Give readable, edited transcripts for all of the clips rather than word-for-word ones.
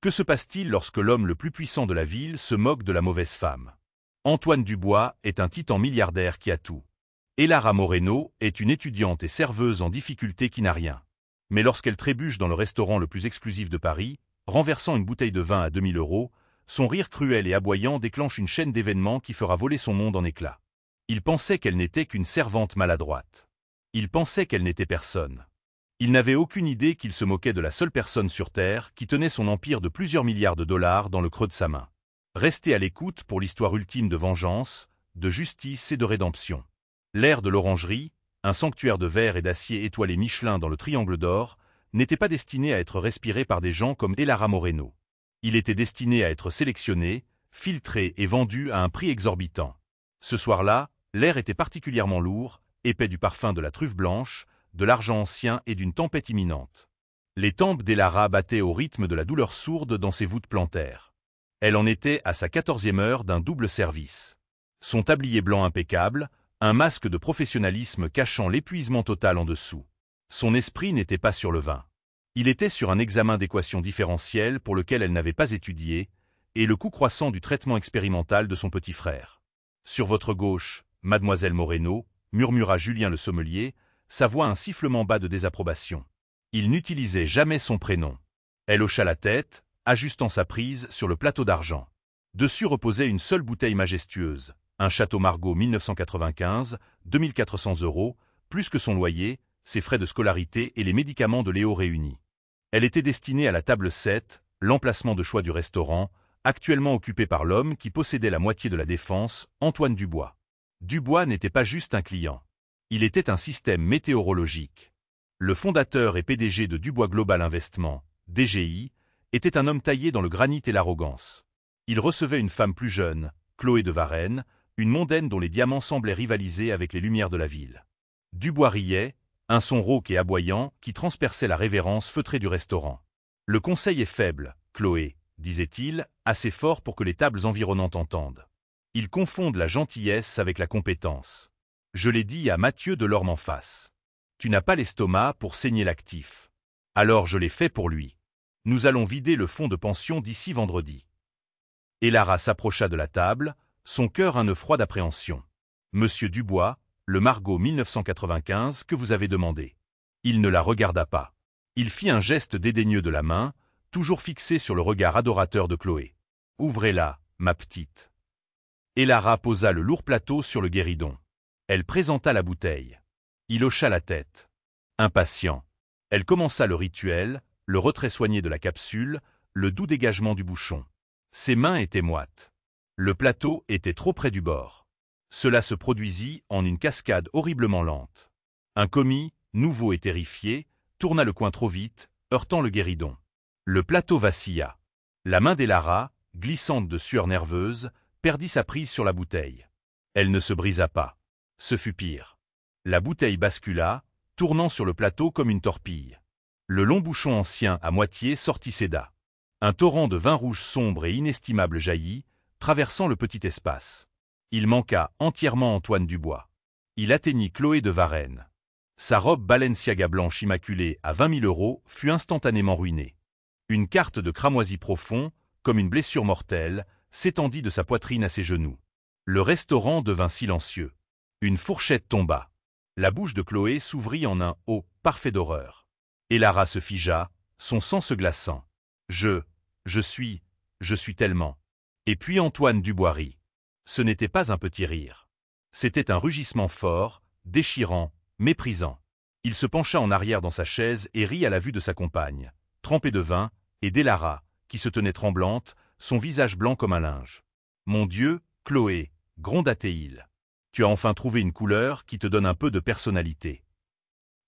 Que se passe-t-il lorsque l'homme le plus puissant de la ville se moque de la mauvaise femme? Antoine Dubois est un titan milliardaire qui a tout. Et Lara Moreno est une étudiante et serveuse en difficulté qui n'a rien. Mais lorsqu'elle trébuche dans le restaurant le plus exclusif de Paris, renversant une bouteille de vin à 2000 €, son rire cruel et aboyant déclenche une chaîne d'événements qui fera voler son monde en éclats. Il pensait qu'elle n'était qu'une servante maladroite. Il pensait qu'elle n'était personne. Il n'avait aucune idée qu'il se moquait de la seule personne sur Terre qui tenait son empire de plusieurs milliards de dollars dans le creux de sa main. Restez à l'écoute pour l'histoire ultime de vengeance, de justice et de rédemption. L'air de l'Orangerie, un sanctuaire de verre et d'acier étoilé Michelin dans le Triangle d'Or, n'était pas destiné à être respiré par des gens comme Lara Moreno. Il était destiné à être sélectionné, filtré et vendu à un prix exorbitant. Ce soir-là, l'air était particulièrement lourd, épais du parfum de la truffe blanche, de l'argent ancien et d'une tempête imminente. Les tempes d'Elara battaient au rythme de la douleur sourde dans ses voûtes plantaires. Elle en était à sa 14e heure d'un double service. Son tablier blanc impeccable, un masque de professionnalisme cachant l'épuisement total en dessous. Son esprit n'était pas sur le vin. Il était sur un examen d'équations différentielles pour lequel elle n'avait pas étudié, et le coût croissant du traitement expérimental de son petit frère. Sur votre gauche, mademoiselle Moreno, murmura Julien le sommelier, sa voix un sifflement bas de désapprobation. Il n'utilisait jamais son prénom. Elle hocha la tête, ajustant sa prise sur le plateau d'argent. Dessus reposait une seule bouteille majestueuse, un Château Margaux 1995, 2400 €, plus que son loyer, ses frais de scolarité et les médicaments de Léo réunis. Elle était destinée à la table 7, l'emplacement de choix du restaurant, actuellement occupé par l'homme qui possédait la moitié de la défense, Antoine Dubois. Dubois n'était pas juste un client. Il était un système météorologique. Le fondateur et PDG de Dubois Global Investment, DGI, était un homme taillé dans le granit et l'arrogance. Il recevait une femme plus jeune, Chloé de Varenne, une mondaine dont les diamants semblaient rivaliser avec les lumières de la ville. Dubois riait, un son rauque et aboyant qui transperçait la révérence feutrée du restaurant. « Le conseil est faible, Chloé, » disait-il, assez fort pour que les tables environnantes entendent. Ils confondent la gentillesse avec la compétence. Je l'ai dit à Mathieu Delorme en face. Tu n'as pas l'estomac pour saigner l'actif. Alors je l'ai fait pour lui. Nous allons vider le fonds de pension d'ici vendredi. Et Lara s'approcha de la table, son cœur un nœud froid d'appréhension. Monsieur Dubois, le Margaux 1995 que vous avez demandé. Il ne la regarda pas. Il fit un geste dédaigneux de la main, toujours fixé sur le regard adorateur de Chloé. Ouvrez-la, ma petite. Et Lara posa le lourd plateau sur le guéridon. Elle présenta la bouteille. Il hocha la tête. Impatient. Elle commença le rituel, le retrait soigné de la capsule, le doux dégagement du bouchon. Ses mains étaient moites. Le plateau était trop près du bord. Cela se produisit en une cascade horriblement lente. Un commis, nouveau et terrifié, tourna le coin trop vite, heurtant le guéridon. Le plateau vacilla. La main d'Elara, glissante de sueur nerveuse, perdit sa prise sur la bouteille. Elle ne se brisa pas. Ce fut pire. La bouteille bascula, tournant sur le plateau comme une torpille. Le long bouchon ancien à moitié sortit céda. Un torrent de vin rouge sombre et inestimable jaillit, traversant le petit espace. Il manqua entièrement Antoine Dubois. Il atteignit Chloé de Varenne. Sa robe Balenciaga blanche immaculée à 20 000 € fut instantanément ruinée. Une carte de cramoisi profond, comme une blessure mortelle, s'étendit de sa poitrine à ses genoux. Le restaurant devint silencieux. Une fourchette tomba. La bouche de Chloé s'ouvrit en un « oh » parfait d'horreur. Et Lara se figea, son sang se glaçant. Je suis tellement. Et puis Antoine Dubois rit. Ce n'était pas un petit rire. C'était un rugissement fort, déchirant, méprisant. Il se pencha en arrière dans sa chaise et rit à la vue de sa compagne, trempée de vin, et d'Elara, qui se tenait tremblante, son visage blanc comme un linge. « Mon Dieu, Chloé, gronda-t-il. Tu as enfin trouvé une couleur qui te donne un peu de personnalité. »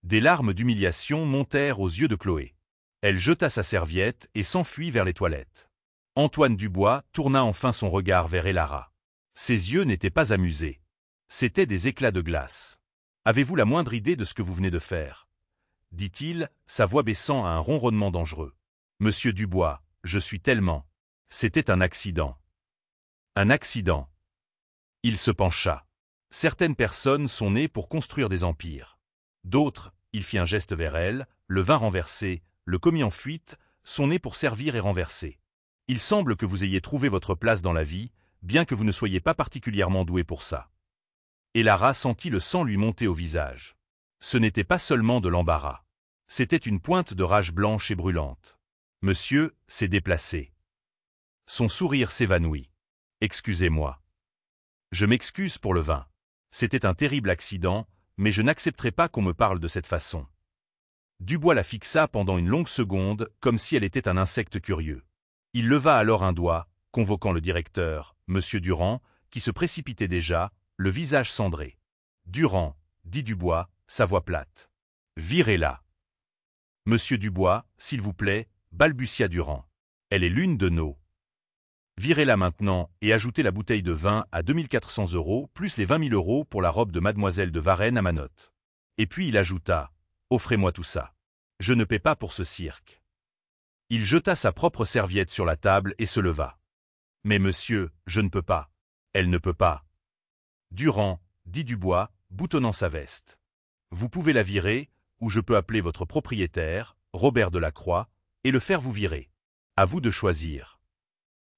Des larmes d'humiliation montèrent aux yeux de Chloé. Elle jeta sa serviette et s'enfuit vers les toilettes. Antoine Dubois tourna enfin son regard vers Elara. Ses yeux n'étaient pas amusés. C'étaient des éclats de glace. « Avez-vous la moindre idée de ce que vous venez de faire ?» dit-il, sa voix baissant à un ronronnement dangereux. « Monsieur Dubois, je suis tellement. » C'était un accident. Un accident. Il se pencha. Certaines personnes sont nées pour construire des empires. D'autres, il fit un geste vers elle, le vin renversé, le commis en fuite, sont nées pour servir et renverser. Il semble que vous ayez trouvé votre place dans la vie, bien que vous ne soyez pas particulièrement doué pour ça. » Et Lara sentit le sang lui monter au visage. Ce n'était pas seulement de l'embarras. C'était une pointe de rage blanche et brûlante. « Monsieur, s'est déplacé. » Son sourire s'évanouit. « Excusez-moi. Je m'excuse pour le vin. C'était un terrible accident, mais je n'accepterai pas qu'on me parle de cette façon. » Dubois la fixa pendant une longue seconde, comme si elle était un insecte curieux. Il leva alors un doigt, convoquant le directeur, Monsieur Durand, qui se précipitait déjà, le visage cendré. « Durand, » dit Dubois, sa voix plate. « Virez-la. »« Monsieur Dubois, s'il vous plaît, » balbutia Durand. « Elle est l'une de nos. » « Virez-la maintenant et ajoutez la bouteille de vin à 2400 € plus les 20 000 € pour la robe de mademoiselle de Varenne à ma note. » Et puis il ajouta, « Offrez-moi tout ça. Je ne paie pas pour ce cirque. » Il jeta sa propre serviette sur la table et se leva. « Mais monsieur, je ne peux pas. » « Elle ne peut pas. »« Durand, » dit Dubois, boutonnant sa veste. « Vous pouvez la virer, ou je peux appeler votre propriétaire, Robert Delacroix, et le faire vous virer. À vous de choisir. »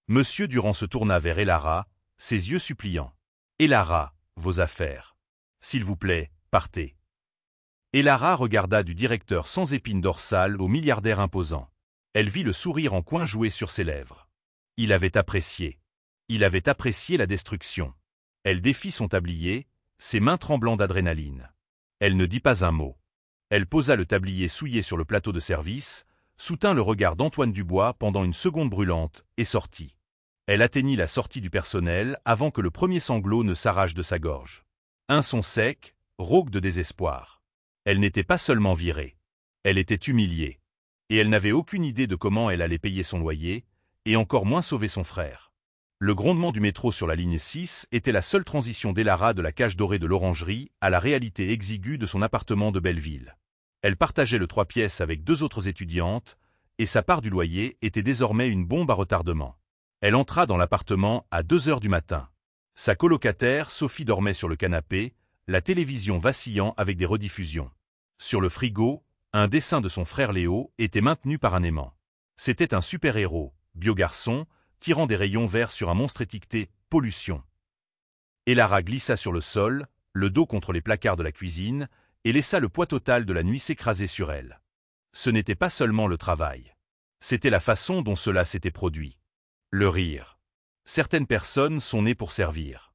Monsieur Durand se tourna vers Elara, ses yeux suppliants. « Elara, vos affaires. S'il vous plaît, partez. » Elara regarda du directeur sans épine dorsale au milliardaire imposant. Elle vit le sourire en coin jouer sur ses lèvres. Il avait apprécié. Il avait apprécié la destruction. Elle défit son tablier, ses mains tremblant d'adrénaline. Elle ne dit pas un mot. Elle posa le tablier souillé sur le plateau de service, soutint le regard d'Antoine Dubois pendant une seconde brûlante et sortit. Elle atteignit la sortie du personnel avant que le premier sanglot ne s'arrache de sa gorge. Un son sec, rauque de désespoir. Elle n'était pas seulement virée. Elle était humiliée. Et elle n'avait aucune idée de comment elle allait payer son loyer, et encore moins sauver son frère. Le grondement du métro sur la ligne 6 était la seule transition d'Elara de la cage dorée de l'orangerie à la réalité exiguë de son appartement de Belleville. Elle partageait le 3 pièces avec 2 autres étudiantes, et sa part du loyer était désormais une bombe à retardement. Elle entra dans l'appartement à 2 heures du matin. Sa colocataire, Sophie, dormait sur le canapé, la télévision vacillant avec des rediffusions. Sur le frigo, un dessin de son frère Léo était maintenu par un aimant. C'était un super-héros, bio-garçon, tirant des rayons verts sur un monstre étiqueté « Pollution ». Elara glissa sur le sol, le dos contre les placards de la cuisine, et laissa le poids total de la nuit s'écraser sur elle. Ce n'était pas seulement le travail. C'était la façon dont cela s'était produit. Le rire. Certaines personnes sont nées pour servir.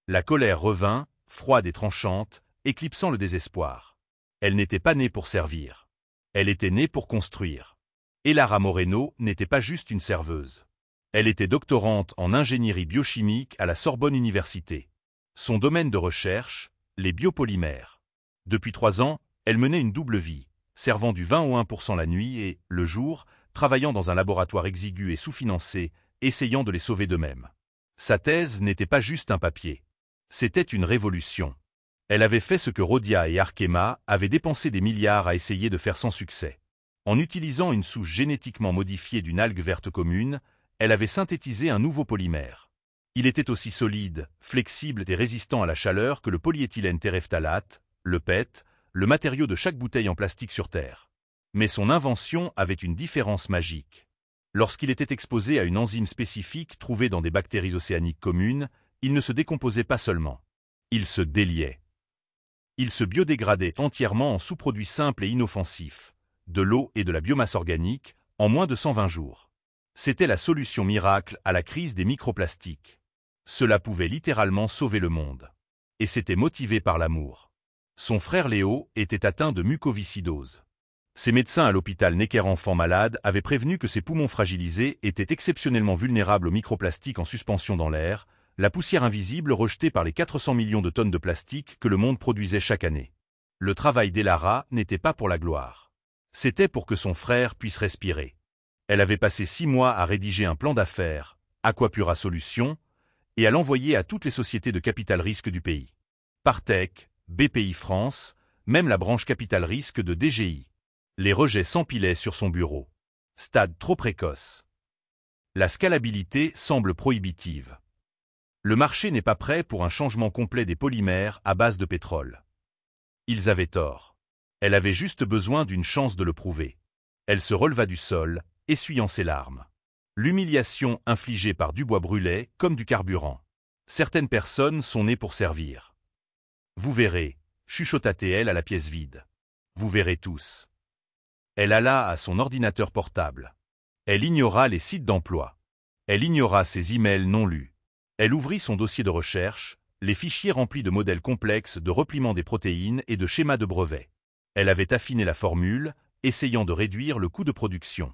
La colère revint, froide et tranchante, éclipsant le désespoir. Elle n'était pas née pour servir. Elle était née pour construire. Elara Moreno n'était pas juste une serveuse. Elle était doctorante en ingénierie biochimique à la Sorbonne Université. Son domaine de recherche, les biopolymères. Depuis 3 ans, elle menait une double vie, servant du vin au 1% la nuit et, le jour, travaillant dans un laboratoire exigu et sous-financé, essayant de les sauver d'eux-mêmes. Sa thèse n'était pas juste un papier. C'était une révolution. Elle avait fait ce que Rhodia et Arkema avaient dépensé des milliards à essayer de faire sans succès. En utilisant une souche génétiquement modifiée d'une algue verte commune, elle avait synthétisé un nouveau polymère. Il était aussi solide, flexible et résistant à la chaleur que le polyéthylène terephthalate, le PET, le matériau de chaque bouteille en plastique sur Terre. Mais son invention avait une différence magique. Lorsqu'il était exposé à une enzyme spécifique trouvée dans des bactéries océaniques communes, il ne se décomposait pas seulement. Il se déliait. Il se biodégradait entièrement en sous-produits simples et inoffensifs, de l'eau et de la biomasse organique, en moins de 120 jours. C'était la solution miracle à la crise des microplastiques. Cela pouvait littéralement sauver le monde. Et c'était motivé par l'amour. Son frère Léo était atteint de mucoviscidose. Ses médecins à l'hôpital Necker-Enfants Malades avaient prévenu que ses poumons fragilisés étaient exceptionnellement vulnérables aux microplastiques en suspension dans l'air, la poussière invisible rejetée par les 400 millions de tonnes de plastique que le monde produisait chaque année. Le travail d'Elara n'était pas pour la gloire. C'était pour que son frère puisse respirer. Elle avait passé 6 mois à rédiger un plan d'affaires, Aquapura Solutions, et à l'envoyer à toutes les sociétés de capital risque du pays. Partech, BPI France, même la branche capital risque de DGI. Les rejets s'empilaient sur son bureau. Stade trop précoce. La scalabilité semble prohibitive. Le marché n'est pas prêt pour un changement complet des polymères à base de pétrole. Ils avaient tort. Elle avait juste besoin d'une chance de le prouver. Elle se releva du sol, essuyant ses larmes. L'humiliation infligée par Dubois brûlait comme du carburant. Certaines personnes sont nées pour servir. Vous verrez, chuchota-t-elle à la pièce vide. Vous verrez tous. Elle alla à son ordinateur portable. Elle ignora les sites d'emploi. Elle ignora ses emails non lus. Elle ouvrit son dossier de recherche, les fichiers remplis de modèles complexes de repliement des protéines et de schémas de brevets. Elle avait affiné la formule, essayant de réduire le coût de production.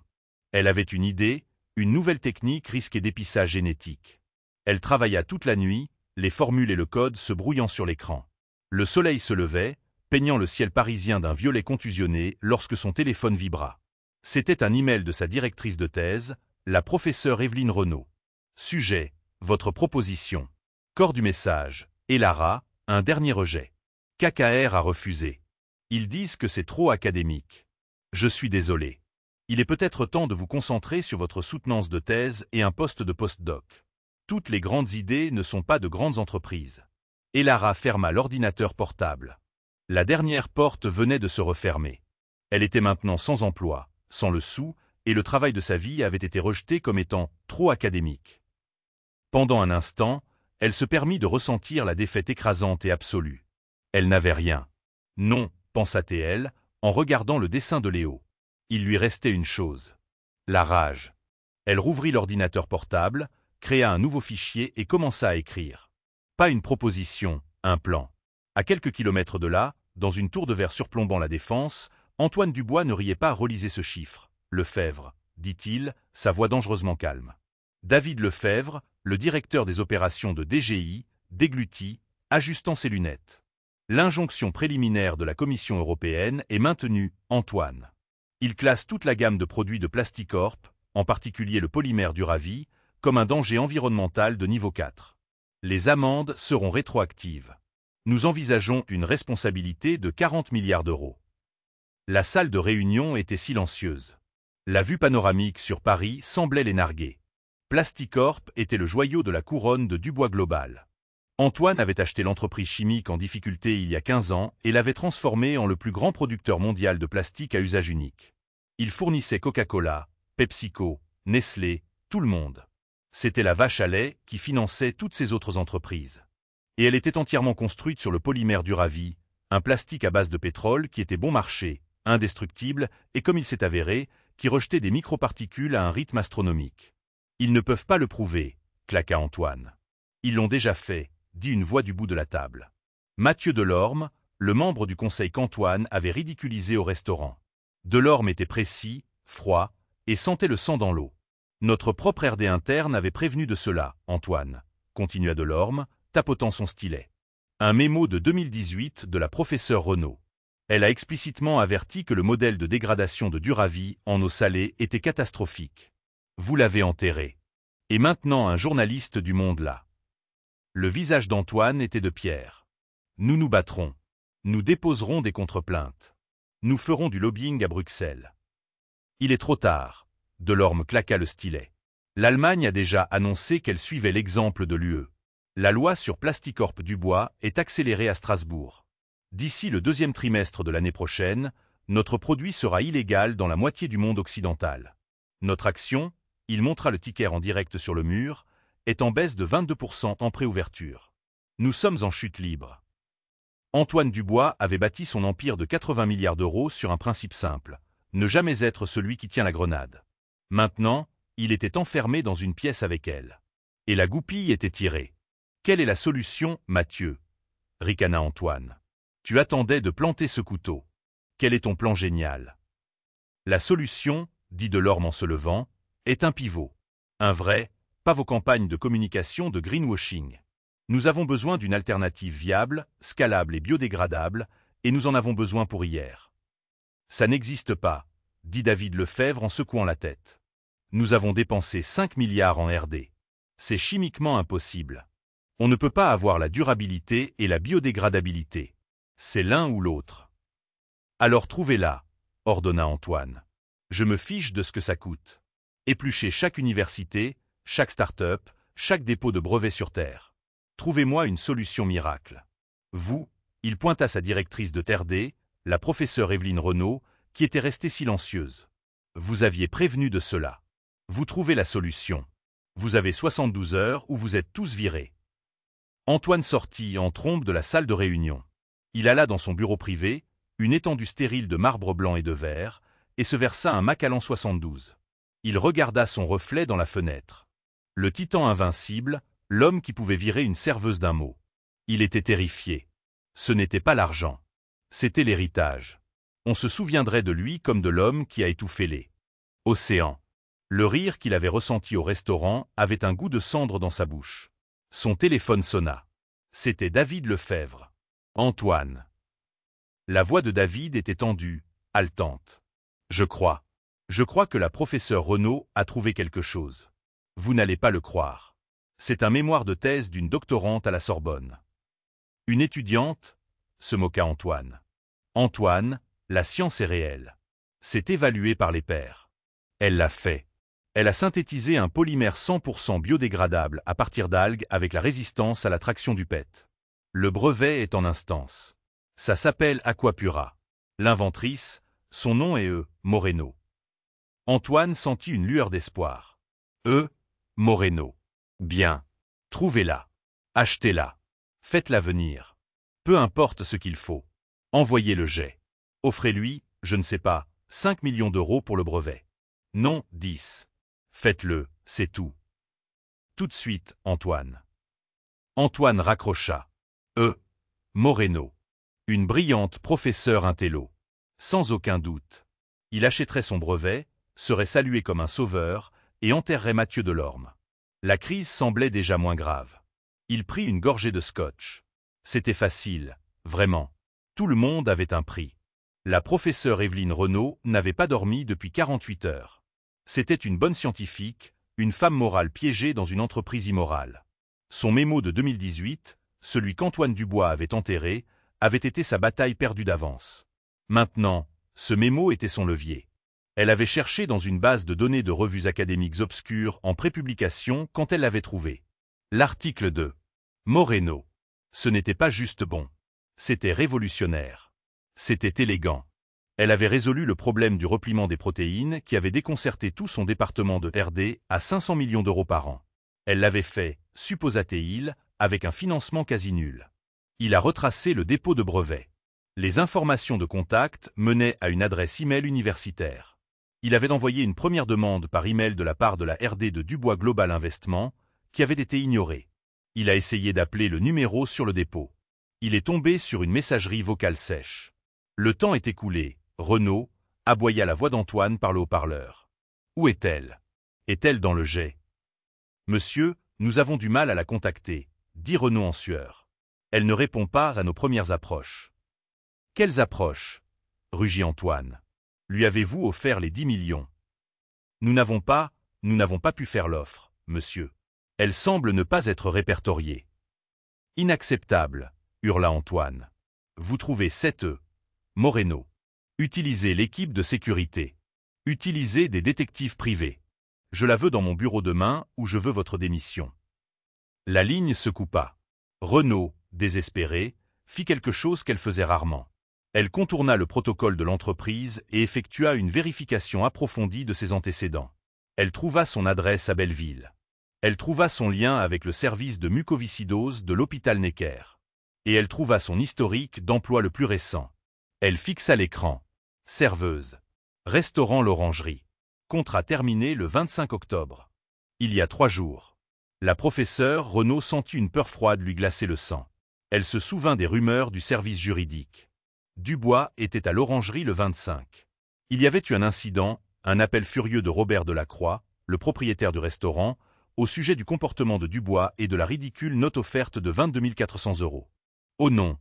Elle avait une idée, une nouvelle technique risquée d'épissage génétique. Elle travailla toute la nuit, les formules et le code se brouillant sur l'écran. Le soleil se levait, peignant le ciel parisien d'un violet contusionné lorsque son téléphone vibra. C'était un email de sa directrice de thèse, la professeure Evelyne Renaud. Sujet, votre proposition. Corps du message, Elara, un dernier rejet. KKR a refusé. Ils disent que c'est trop académique. Je suis désolé. Il est peut-être temps de vous concentrer sur votre soutenance de thèse et un poste de postdoc. Toutes les grandes idées ne sont pas de grandes entreprises. Elara ferma l'ordinateur portable. La dernière porte venait de se refermer. Elle était maintenant sans emploi, sans le sou, et le travail de sa vie avait été rejeté comme étant trop académique. Pendant un instant, elle se permit de ressentir la défaite écrasante et absolue. Elle n'avait rien. Non, pensa-t-elle, en regardant le dessin de Léo. Il lui restait une chose. La rage. Elle rouvrit l'ordinateur portable, créa un nouveau fichier et commença à écrire. Pas une proposition, un plan. À quelques kilomètres de là, dans une tour de verre surplombant la Défense, Antoine Dubois ne riait pas à reliser ce chiffre. Lefebvre, dit-il, sa voix dangereusement calme. David Lefebvre, le directeur des opérations de DGI, déglutit, ajustant ses lunettes. L'injonction préliminaire de la Commission européenne est maintenue, Antoine. Il classe toute la gamme de produits de Plasticorp, en particulier le polymère Duravi, comme un danger environnemental de niveau 4. Les amendes seront rétroactives. Nous envisageons une responsabilité de 40 milliards d'euros. La salle de réunion était silencieuse. La vue panoramique sur Paris semblait les narguer. Plasticorp était le joyau de la couronne de Dubois Global. Antoine avait acheté l'entreprise chimique en difficulté il y a 15 ans et l'avait transformée en le plus grand producteur mondial de plastique à usage unique. Il fournissait Coca-Cola, PepsiCo, Nestlé, tout le monde. C'était la vache à lait qui finançait toutes ces autres entreprises. Et elle était entièrement construite sur le polymère Duravi, un plastique à base de pétrole qui était bon marché, indestructible et, comme il s'est avéré, qui rejetait des microparticules à un rythme astronomique. Ils ne peuvent pas le prouver, claqua Antoine. Ils l'ont déjà fait, dit une voix du bout de la table. Mathieu Delorme, le membre du conseil qu'Antoine avait ridiculisé au restaurant. Delorme était précis, froid, et sentait le sang dans l'eau. Notre propre RD interne avait prévenu de cela, Antoine, continua Delorme, tapotant son stylet. Un mémo de 2018 de la professeure Renaud. Elle a explicitement averti que le modèle de dégradation de Duravi en eau salée était catastrophique. Vous l'avez enterré. Et maintenant un journaliste du Monde là. Le visage d'Antoine était de pierre. Nous nous battrons. Nous déposerons des contre-plaintes. Nous ferons du lobbying à Bruxelles. Il est trop tard. Delorme claqua le stylet. L'Allemagne a déjà annoncé qu'elle suivait l'exemple de l'UE. La loi sur Plasticorp Dubois est accélérée à Strasbourg. D'ici le deuxième trimestre de l'année prochaine, notre produit sera illégal dans la moitié du monde occidental. Notre action, il montra le ticker en direct sur le mur, est en baisse de 22% en préouverture. Nous sommes en chute libre. Antoine Dubois avait bâti son empire de 80 milliards d'euros sur un principe simple, ne jamais être celui qui tient la grenade. Maintenant, il était enfermé dans une pièce avec elle. Et la goupille était tirée. Quelle est la solution, Mathieu ? Ricana Antoine. Tu attendais de planter ce couteau. Quel est ton plan génial ? La solution, dit Delorme en se levant, est un pivot. Un vrai, pas vos campagnes de communication de greenwashing. Nous avons besoin d'une alternative viable, scalable et biodégradable, et nous en avons besoin pour hier. Ça n'existe pas, dit David Lefebvre en secouant la tête. Nous avons dépensé 5 milliards en R&D. C'est chimiquement impossible. On ne peut pas avoir la durabilité et la biodégradabilité. C'est l'un ou l'autre. Alors trouvez-la, ordonna Antoine. Je me fiche de ce que ça coûte. Épluchez chaque université, chaque start-up, chaque dépôt de brevets sur Terre. Trouvez-moi une solution miracle. Vous, il pointa sa directrice de R&D, la professeure Evelyne Renaud, qui était restée silencieuse. Vous aviez prévenu de cela. Vous trouvez la solution. Vous avez 72 heures ou vous êtes tous virés. Antoine sortit en trombe de la salle de réunion. Il alla dans son bureau privé, une étendue stérile de marbre blanc et de verre, et se versa un Macallan 72. Il regarda son reflet dans la fenêtre. Le titan invincible, l'homme qui pouvait virer une serveuse d'un mot. Il était terrifié. Ce n'était pas l'argent. C'était l'héritage. On se souviendrait de lui comme de l'homme qui a étouffé les océans. Le rire qu'il avait ressenti au restaurant avait un goût de cendre dans sa bouche. Son téléphone sonna. C'était David Lefebvre. Antoine. La voix de David était tendue, haletante. Je crois que la professeure Renaud a trouvé quelque chose. Vous n'allez pas le croire. C'est un mémoire de thèse d'une doctorante à la Sorbonne. Une étudiante, se moqua Antoine. Antoine, la science est réelle. C'est évalué par les pairs. Elle l'a fait. Elle a synthétisé un polymère 100% biodégradable à partir d'algues avec la résistance à la traction du PET. Le brevet est en instance. Ça s'appelle Aquapura. L'inventrice, son nom est Moreno. Antoine sentit une lueur d'espoir. Moreno. Bien. Trouvez-la. Achetez-la. Faites-la venir. Peu importe ce qu'il faut. Envoyez le jet. Offrez-lui, je ne sais pas, 5 millions d'euros pour le brevet. Non, 10. Faites-le, c'est tout. Tout de suite, Antoine. Antoine raccrocha. Moreno. Une brillante professeure intello. Sans aucun doute. Il achèterait son brevet, serait salué comme un sauveur, et enterrerait Mathieu Delorme. La crise semblait déjà moins grave. Il prit une gorgée de scotch. C'était facile, vraiment. Tout le monde avait un prix. La professeure Evelyne Renaud n'avait pas dormi depuis 48 heures. C'était une bonne scientifique, une femme morale piégée dans une entreprise immorale. Son mémo de 2018, celui qu'Antoine Dubois avait enterré, avait été sa bataille perdue d'avance. Maintenant, ce mémo était son levier. Elle avait cherché dans une base de données de revues académiques obscures en prépublication quand elle l'avait trouvé. L'article de Moreno. Ce n'était pas juste bon. C'était révolutionnaire. C'était élégant. Elle avait résolu le problème du repliement des protéines qui avait déconcerté tout son département de R&D à 500 millions d'euros par an. Elle l'avait fait, supposa-t-il, avec un financement quasi nul. Il a retracé le dépôt de brevet. Les informations de contact menaient à une adresse e-mail universitaire. Il avait envoyé une première demande par email de la part de la R&D de Dubois Global Investment, qui avait été ignorée. Il a essayé d'appeler le numéro sur le dépôt. Il est tombé sur une messagerie vocale sèche. Le temps est écoulé. Renaud aboya la voix d'Antoine par le haut-parleur. Où est-elle? Est-elle dans le jet? Monsieur, nous avons du mal à la contacter, dit Renaud en sueur. Elle ne répond pas à nos premières approches. Quelles approches? Rugit Antoine. Lui avez-vous offert les 10 millions? Nous n'avons pas pu faire l'offre, monsieur. Elle semble ne pas être répertoriée. Inacceptable, hurla Antoine. Vous trouvez 7 Moreno. Utilisez l'équipe de sécurité. Utilisez des détectives privés. Je la veux dans mon bureau demain ou je veux votre démission. La ligne se coupa. Renaud, désespérée, fit quelque chose qu'elle faisait rarement. Elle contourna le protocole de l'entreprise et effectua une vérification approfondie de ses antécédents. Elle trouva son adresse à Belleville. Elle trouva son lien avec le service de mucoviscidose de l'hôpital Necker. Et elle trouva son historique d'emploi le plus récent. Elle fixa l'écran. Serveuse. Restaurant l'Orangerie. Contrat terminé le 25 octobre. Il y a 3 jours. La professeure Renaud sentit une peur froide lui glacer le sang. Elle se souvint des rumeurs du service juridique. Dubois était à l'Orangerie le 25. Il y avait eu un incident, un appel furieux de Robert Delacroix, le propriétaire du restaurant, au sujet du comportement de Dubois et de la ridicule note offerte de 22 400 €. Oh non,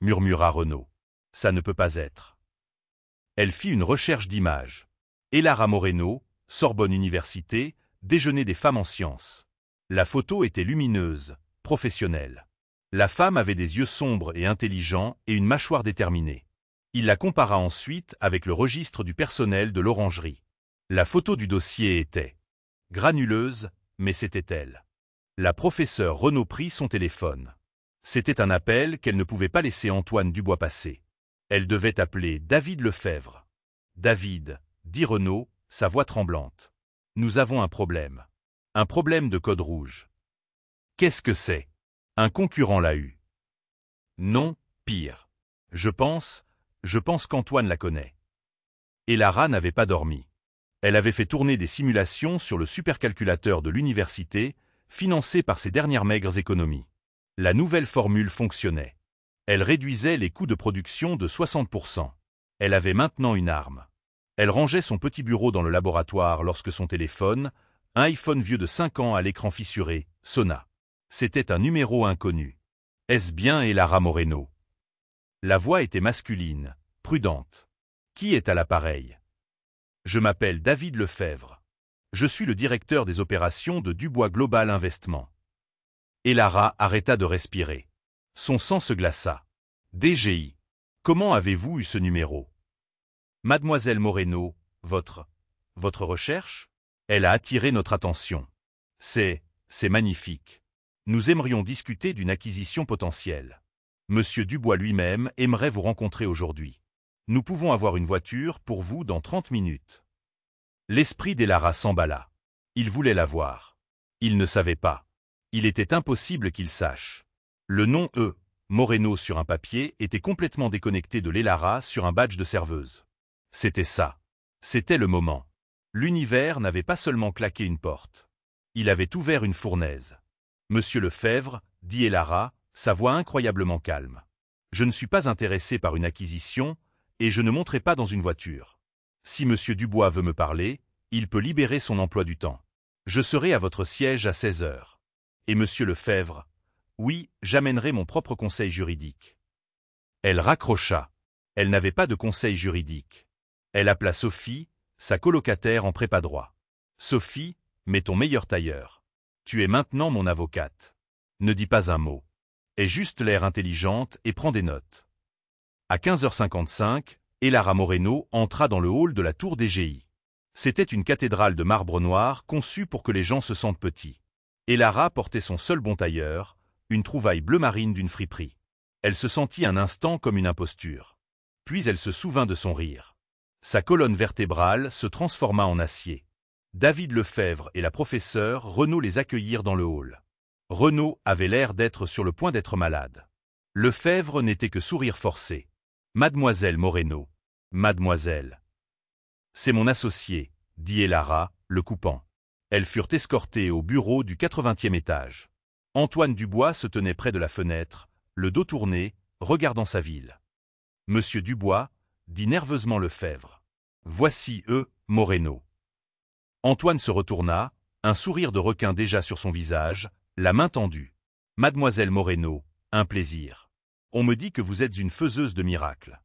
murmura Renaud. Ça ne peut pas être. Elle fit une recherche d'images. Elara Moreno, Sorbonne Université, déjeuner des femmes en sciences. La photo était lumineuse, professionnelle. La femme avait des yeux sombres et intelligents et une mâchoire déterminée. Il la compara ensuite avec le registre du personnel de l'Orangerie. La photo du dossier était granuleuse, mais c'était elle. La professeure Renaud prit son téléphone. C'était un appel qu'elle ne pouvait pas laisser Antoine Dubois passer. Elle devait appeler David Lefebvre. David, dit Renaud, sa voix tremblante. Nous avons un problème. Un problème de code rouge. Qu'est-ce que c'est? Un concurrent l'a eu. Non, pire. Je pense qu'Antoine la connaît. Et Lara n'avait pas dormi. Elle avait fait tourner des simulations sur le supercalculateur de l'université, financé par ses dernières maigres économies. La nouvelle formule fonctionnait. Elle réduisait les coûts de production de 60%. Elle avait maintenant une arme. Elle rangeait son petit bureau dans le laboratoire lorsque son téléphone, un iPhone vieux de 5 ans à l'écran fissuré, sonna. C'était un numéro inconnu. Est-ce bien Lara Moreno? La voix était masculine, prudente. Qui est à l'appareil? Je m'appelle David Lefebvre. Je suis le directeur des opérations de Dubois Global Investment. Et Lara arrêta de respirer. Son sang se glaça. DGI. Comment avez-vous eu ce numéro? Mademoiselle Moreno, votre recherche? Elle a attiré notre attention. C'est magnifique. Nous aimerions discuter d'une acquisition potentielle. Monsieur Dubois lui-même aimerait vous rencontrer aujourd'hui. Nous pouvons avoir une voiture pour vous dans 30 minutes. L'esprit d'Elara s'emballa. Il voulait la voir. Il ne savait pas. Il était impossible qu'il sache. Le nom Moreno sur un papier était complètement déconnecté de l'Elara sur un badge de serveuse. C'était ça. C'était le moment. L'univers n'avait pas seulement claqué une porte. Il avait ouvert une fournaise. Monsieur Lefebvre, dit Elara, sa voix incroyablement calme. Je ne suis pas intéressé par une acquisition, et je ne monterai pas dans une voiture. Si Monsieur Dubois veut me parler, il peut libérer son emploi du temps. Je serai à votre siège à 16 heures. Et Monsieur Lefebvre, oui, j'amènerai mon propre conseil juridique. Elle raccrocha. Elle n'avait pas de conseil juridique. Elle appela Sophie, sa colocataire en prépa droit. Sophie, mets ton meilleur tailleur. Tu es maintenant mon avocate. Ne dis pas un mot. Aie juste l'air intelligente et prends des notes. À 15h55, Lara Moreno entra dans le hall de la tour DGI. C'était une cathédrale de marbre noir conçue pour que les gens se sentent petits. Lara portait son seul bon tailleur, une trouvaille bleu marine d'une friperie. Elle se sentit un instant comme une imposture. Puis elle se souvint de son rire. Sa colonne vertébrale se transforma en acier. David Lefebvre et la professeure Renaud les accueillirent dans le hall. Renaud avait l'air d'être sur le point d'être malade. Lefebvre n'était que sourire forcé. Mademoiselle Moreno. Mademoiselle. C'est mon associé, dit Lara, le coupant. Elles furent escortées au bureau du 80e étage. Antoine Dubois se tenait près de la fenêtre, le dos tourné, regardant sa ville. Monsieur Dubois, dit nerveusement Lefebvre. Voici Moreno. Antoine se retourna, un sourire de requin déjà sur son visage, la main tendue. Mademoiselle Moreno, un plaisir. On me dit que vous êtes une faiseuse de miracles.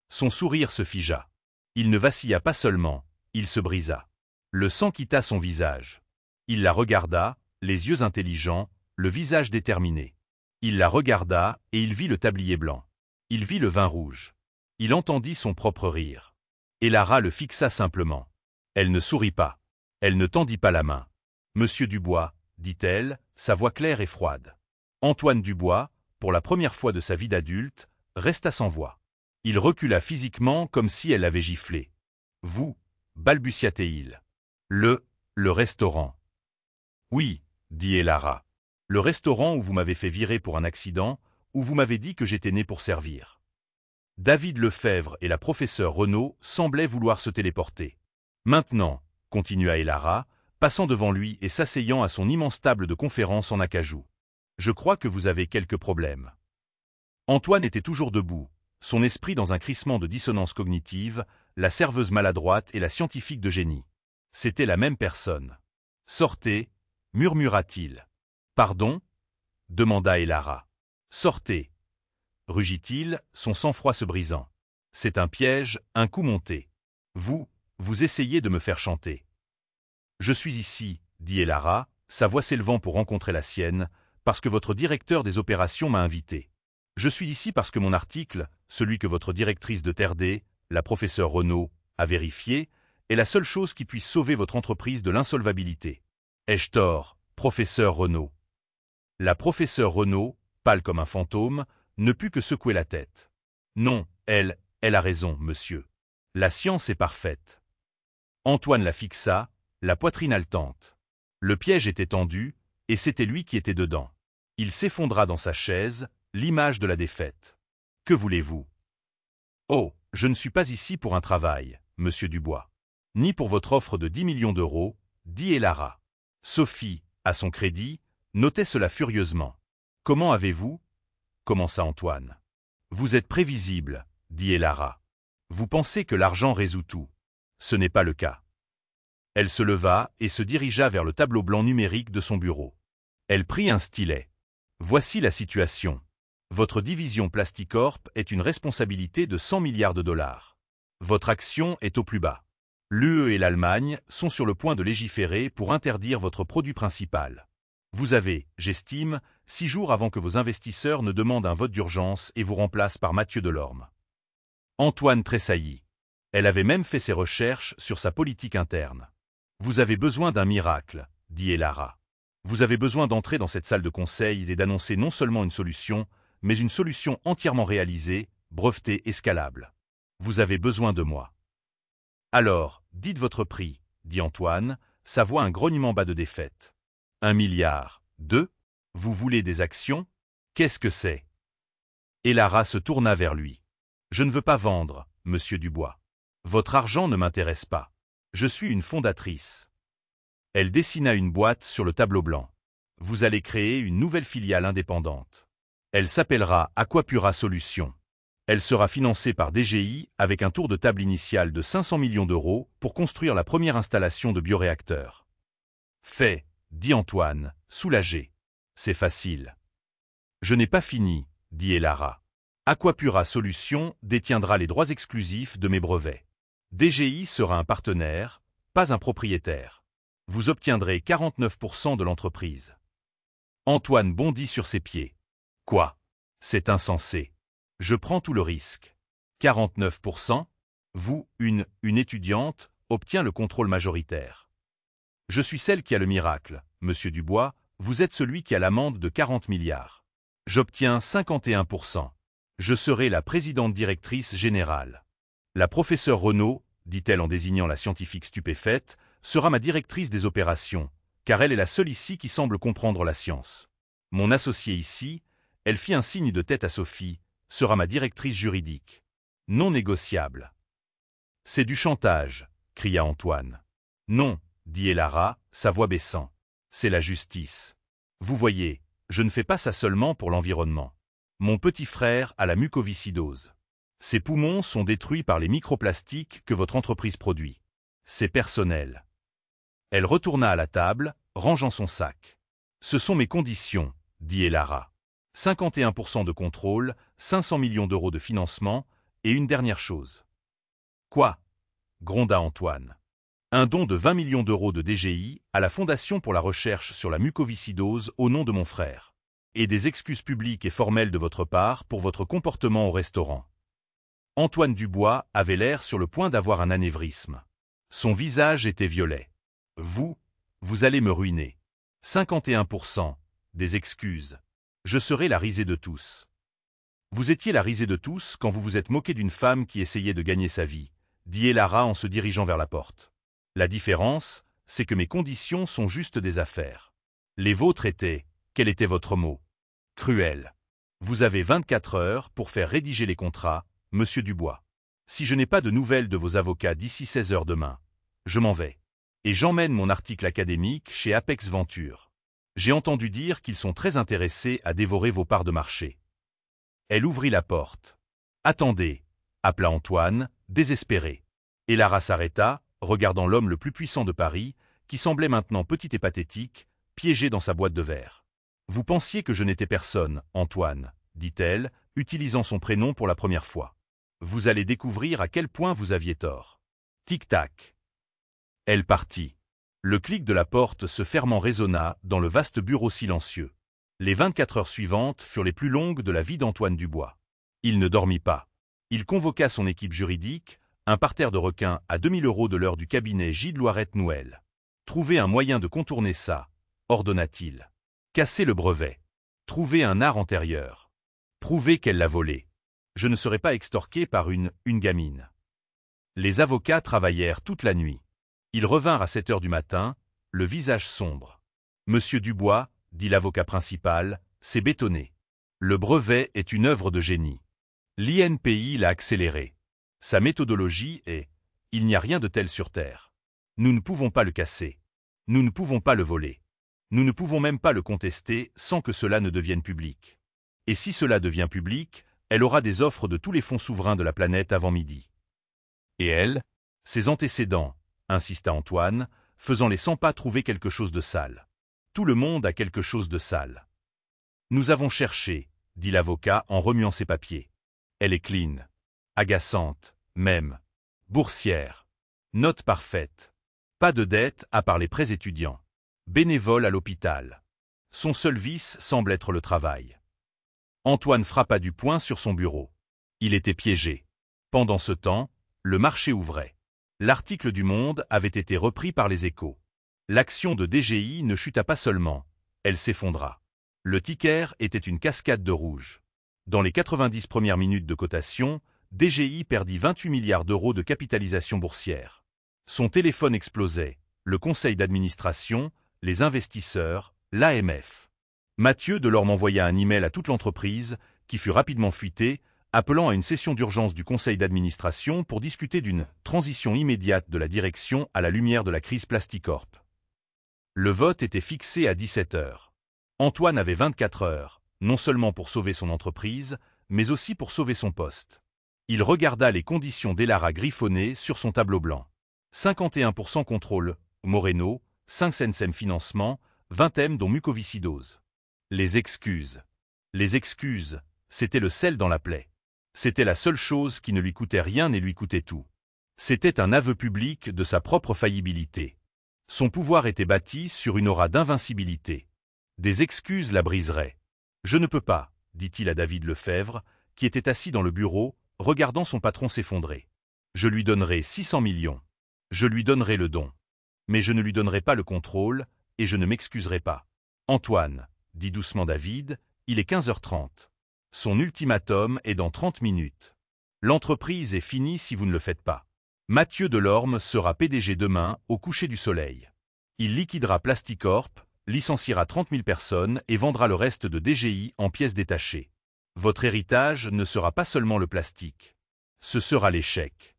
Son sourire se figea. Il ne vacilla pas seulement, il se brisa. Le sang quitta son visage. Il la regarda, les yeux intelligents, le visage déterminé. Il la regarda et il vit le tablier blanc. Il vit le vin rouge. Il entendit son propre rire. Et Lara le fixa simplement. Elle ne sourit pas. Elle ne tendit pas la main. Monsieur Dubois, dit-elle, sa voix claire et froide. Antoine Dubois, pour la première fois de sa vie d'adulte, resta sans voix. Il recula physiquement comme si elle l'avait giflé. Vous, balbutia-t-il. Le restaurant. Oui, dit Lara. Le restaurant où vous m'avez fait virer pour un accident, où vous m'avez dit que j'étais né pour servir. David Lefebvre et la professeure Renaud semblaient vouloir se téléporter. Maintenant, continua Lara, passant devant lui et s'asseyant à son immense table de conférence en acajou. Je crois que vous avez quelques problèmes. Antoine était toujours debout, son esprit dans un crissement de dissonance cognitive, la serveuse maladroite et la scientifique de génie. C'était la même personne. Sortez, murmura-t-il. Pardon? Demanda Lara. Sortez, rugit-il, son sang-froid se brisant. C'est un piège, un coup monté. Vous essayez de me faire chanter. Je suis ici, dit Lara, sa voix s'élevant pour rencontrer la sienne, parce que votre directeur des opérations m'a invité. Je suis ici parce que mon article, celui que votre directrice de TRD, la professeure Renaud, a vérifié, est la seule chose qui puisse sauver votre entreprise de l'insolvabilité. Ai-je tort, professeur Renaud? La professeure Renaud, pâle comme un fantôme, ne put que secouer la tête. Non, elle a raison, monsieur. La science est parfaite. Antoine la fixa, la poitrine haletante. Le piège était tendu, et c'était lui qui était dedans. Il s'effondra dans sa chaise, l'image de la défaite. « Que voulez-vous ? » ?»« Oh, je ne suis pas ici pour un travail, monsieur Dubois. Ni pour votre offre de 10 millions d'euros, dit Elara. » Sophie, à son crédit, notait cela furieusement. « Comment avez-vous » commença Antoine. « Vous êtes prévisible, dit Elara. Vous pensez que l'argent résout tout. Ce n'est pas le cas. » Elle se leva et se dirigea vers le tableau blanc numérique de son bureau. Elle prit un stylet. « Voici la situation. Votre division Plasticorp est une responsabilité de 100 milliards de dollars. Votre action est au plus bas. L'UE et l'Allemagne sont sur le point de légiférer pour interdire votre produit principal. Vous avez, j'estime, 6 jours avant que vos investisseurs ne demandent un vote d'urgence et vous remplacent par Mathieu Delorme. » Antoine tressaillit. Elle avait même fait ses recherches sur sa politique interne. « Vous avez besoin d'un miracle, dit Elara. Vous avez besoin d'entrer dans cette salle de conseil et d'annoncer non seulement une solution, mais une solution entièrement réalisée, brevetée et scalable. Vous avez besoin de moi. » « Alors, dites votre prix, dit Antoine, sa voix un grognement bas de défaite. 1 milliard, 2 ? Vous voulez des actions ? Qu'est-ce que c'est ? » Elara se tourna vers lui. « Je ne veux pas vendre, monsieur Dubois. Votre argent ne m'intéresse pas. Je suis une fondatrice. » Elle dessina une boîte sur le tableau blanc. « Vous allez créer une nouvelle filiale indépendante. Elle s'appellera Aquapura Solutions. Elle sera financée par DGI avec un tour de table initial de 500 millions d'euros pour construire la première installation de bioréacteurs. »« Fait, dit Antoine, soulagé. C'est facile. »« Je n'ai pas fini, dit Elara. Aquapura Solutions détiendra les droits exclusifs de mes brevets. DGI sera un partenaire, pas un propriétaire. Vous obtiendrez 49% de l'entreprise. » Antoine bondit sur ses pieds. « Quoi ? C'est insensé. Je prends tout le risque. 49%, vous, une étudiante, obtient le contrôle majoritaire. Je suis celle qui a le miracle, monsieur Dubois, vous êtes celui qui a l'amende de 40 milliards. J'obtiens 51%. Je serai la présidente directrice générale. La professeure Renaud, dit-elle en désignant la scientifique stupéfaite, sera ma directrice des opérations, car elle est la seule ici qui semble comprendre la science. Mon associée ici, elle fit un signe de tête à Sophie, sera ma directrice juridique. Non négociable. »« C'est du chantage, cria Antoine. »« Non, dit Elara, sa voix baissant. C'est la justice. Vous voyez, je ne fais pas ça seulement pour l'environnement. Mon petit frère a la mucoviscidose. Ses poumons sont détruits par les microplastiques que votre entreprise produit. C'est personnel. » Elle retourna à la table, rangeant son sac. « Ce sont mes conditions, dit Elara. 51% de contrôle, 500 millions d'euros de financement, et une dernière chose. »« Quoi ?» gronda Antoine. « Un don de 20 millions d'euros de DGI à la Fondation pour la recherche sur la mucoviscidose au nom de mon frère. Et des excuses publiques et formelles de votre part pour votre comportement au restaurant. » Antoine Dubois avait l'air sur le point d'avoir un anévrisme. Son visage était violet. « Vous allez me ruiner. 51%, des excuses. Je serai la risée de tous. » « Vous étiez la risée de tous quand vous vous êtes moqué d'une femme qui essayait de gagner sa vie, dit Elara en se dirigeant vers la porte. La différence, c'est que mes conditions sont juste des affaires. Les vôtres étaient, quel était votre mot ? Cruel. Vous avez 24 heures pour faire rédiger les contrats, monsieur Dubois. Si je n'ai pas de nouvelles de vos avocats d'ici 16 heures demain, je m'en vais. Et j'emmène mon article académique chez Apex Venture. J'ai entendu dire qu'ils sont très intéressés à dévorer vos parts de marché. » Elle ouvrit la porte. « Attendez » appela Antoine, désespéré. Elara s'arrêta, regardant l'homme le plus puissant de Paris, qui semblait maintenant petit et pathétique, piégé dans sa boîte de verre. « Vous pensiez que je n'étais personne, Antoine, » dit-elle, utilisant son prénom pour la première fois. « Vous allez découvrir à quel point vous aviez tort. » Tic-tac. Elle partit. Le clic de la porte se fermant résonna dans le vaste bureau silencieux. Les 24 heures suivantes furent les plus longues de la vie d'Antoine Dubois. Il ne dormit pas. Il convoqua son équipe juridique, un parterre de requins à 2000 € de l'heure du cabinet Gilles Loiret-Nouel. Trouver un moyen de contourner ça, ordonna-t-il. Casser le brevet. Trouver un art antérieur. Prouver qu'elle l'a volé. Je ne serai pas extorqué par une gamine. Les avocats travaillèrent toute la nuit. Ils revinrent à 7 heures du matin, le visage sombre. « Monsieur Dubois, dit l'avocat principal, c'est bétonné. Le brevet est une œuvre de génie. L'INPI l'a accéléré. Sa méthodologie est « il n'y a rien de tel sur Terre. Nous ne pouvons pas le casser. Nous ne pouvons pas le voler. Nous ne pouvons même pas le contester sans que cela ne devienne public. Et si cela devient public, elle aura des offres de tous les fonds souverains de la planète avant midi. » Et elle, ses antécédents, insista Antoine, faisant les 100 pas trouver quelque chose de sale. Tout le monde a quelque chose de sale. Nous avons cherché, dit l'avocat en remuant ses papiers. Elle est clean. Agaçante, même. Boursière. Note parfaite. Pas de dette à part les prêts étudiants. Bénévole à l'hôpital. Son seul vice semble être le travail. Antoine frappa du poing sur son bureau. Il était piégé. Pendant ce temps, le marché ouvrait. L'article du Monde avait été repris par les Échos. L'action de DGI ne chuta pas seulement, elle s'effondra. Le ticker était une cascade de rouge. Dans les 90 premières minutes de cotation, DGI perdit 28 milliards d'euros de capitalisation boursière. Son téléphone explosait, le conseil d'administration, les investisseurs, l'AMF. Mathieu Delorme envoya un email à toute l'entreprise, qui fut rapidement fuité, appelant à une session d'urgence du conseil d'administration pour discuter d'une transition immédiate de la direction à la lumière de la crise Plasticorp. Le vote était fixé à 17 heures. Antoine avait 24 heures, non seulement pour sauver son entreprise, mais aussi pour sauver son poste. Il regarda les conditions d'Elara griffonnées sur son tableau blanc. 51% contrôle, Moreno, 5 centimes financement, 20 M dont mucoviscidose. Les excuses. Les excuses, c'était le sel dans la plaie. C'était la seule chose qui ne lui coûtait rien et lui coûtait tout. C'était un aveu public de sa propre faillibilité. Son pouvoir était bâti sur une aura d'invincibilité. Des excuses la briseraient. « Je ne peux pas, » dit-il à David Lefebvre, qui était assis dans le bureau, regardant son patron s'effondrer. « Je lui donnerai 600 millions. Je lui donnerai le don. Mais je ne lui donnerai pas le contrôle, et je ne m'excuserai pas. »« Antoine, » dit doucement David, « il est 15h30. Son ultimatum est dans 30 minutes. L'entreprise est finie si vous ne le faites pas. Mathieu Delorme sera PDG demain au coucher du soleil. Il liquidera Plasticorp, licenciera 30 000 personnes et vendra le reste de DGI en pièces détachées. Votre héritage ne sera pas seulement le plastique. Ce sera l'échec. »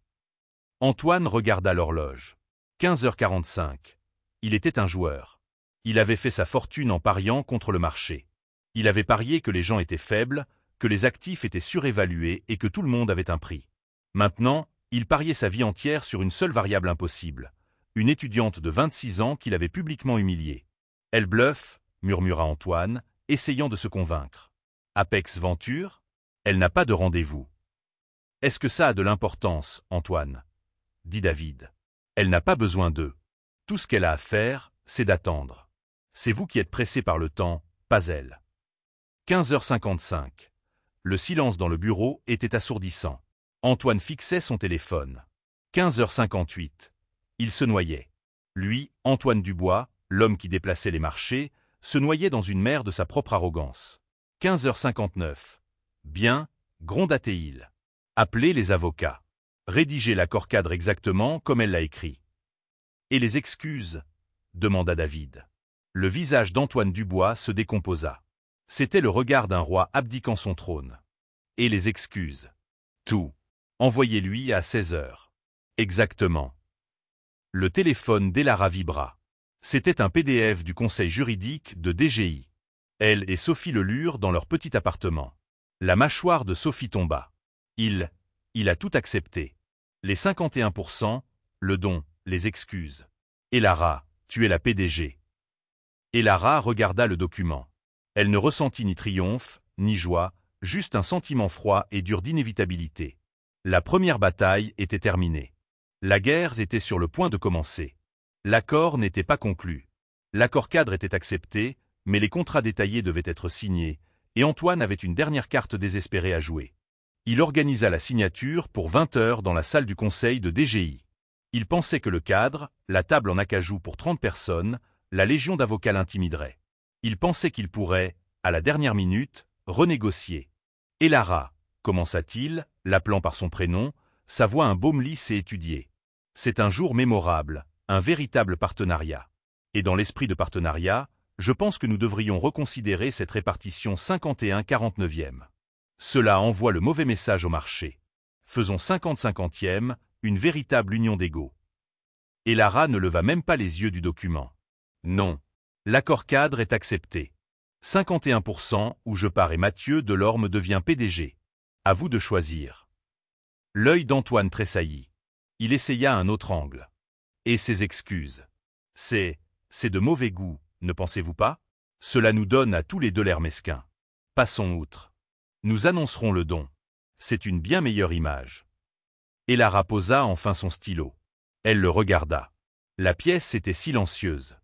Antoine regarda l'horloge. 15h45. Il était un joueur. Il avait fait sa fortune en pariant contre le marché. Il avait parié que les gens étaient faibles, que les actifs étaient surévalués et que tout le monde avait un prix. Maintenant, il pariait sa vie entière sur une seule variable impossible, une étudiante de 26 ans qu'il avait publiquement humiliée. « Elle bluffe, » murmura Antoine, essayant de se convaincre. « Apex Venture ? Elle n'a pas de rendez-vous. »« Est-ce que ça a de l'importance, Antoine ?» dit David. « Elle n'a pas besoin d'eux. Tout ce qu'elle a à faire, c'est d'attendre. C'est vous qui êtes pressé par le temps, pas elle. » 15h55. Le silence dans le bureau était assourdissant. Antoine fixait son téléphone. 15h58. Il se noyait. Lui, Antoine Dubois, l'homme qui déplaçait les marchés, se noyait dans une mer de sa propre arrogance. 15h59. Bien, gronda-t-il. Appelez les avocats. Rédigez l'accord-cadre exactement comme elle l'a écrit. Et les excuses ? Demanda David. Le visage d'Antoine Dubois se décomposa. C'était le regard d'un roi abdiquant son trône. Et les excuses ? Tout. Envoyez-lui à 16 heures. Exactement. Le téléphone d'Elara vibra. C'était un PDF du conseil juridique de DGI. Elle et Sophie le lurent dans leur petit appartement. La mâchoire de Sophie tomba. Il a tout accepté. Les 51%, le don, les excuses. Elara, tu es la PDG. Elara regarda le document. Elle ne ressentit ni triomphe, ni joie, juste un sentiment froid et dur d'inévitabilité. La première bataille était terminée. La guerre était sur le point de commencer. L'accord n'était pas conclu. L'accord-cadre était accepté, mais les contrats détaillés devaient être signés, et Antoine avait une dernière carte désespérée à jouer. Il organisa la signature pour 20 heures dans la salle du conseil de DGI. Il pensait que le cadre, la table en acajou pour 30 personnes, la légion d'avocats l'intimiderait. Il pensait qu'il pourrait, à la dernière minute, renégocier. « Elara », commença-t-il, l'appelant par son prénom, sa voix un baume lisse et étudiée. « C'est un jour mémorable, un véritable partenariat. Et dans l'esprit de partenariat, je pense que nous devrions reconsidérer cette répartition 51-49e. Cela envoie le mauvais message au marché. Faisons 50-50e, une véritable union d'égaux. Et Lara ne leva même pas les yeux du document. Non. L'accord cadre est accepté. 51% où je pars et Mathieu Delorme devient PDG. À vous de choisir. L'œil d'Antoine tressaillit. Il essaya un autre angle. Et ses excuses. C'est de mauvais goût, ne pensez-vous pas? Cela nous donne à tous les deux l'air mesquin. Passons outre. Nous annoncerons le don. C'est une bien meilleure image. Et Lara posa enfin son stylo. Elle le regarda. La pièce était silencieuse.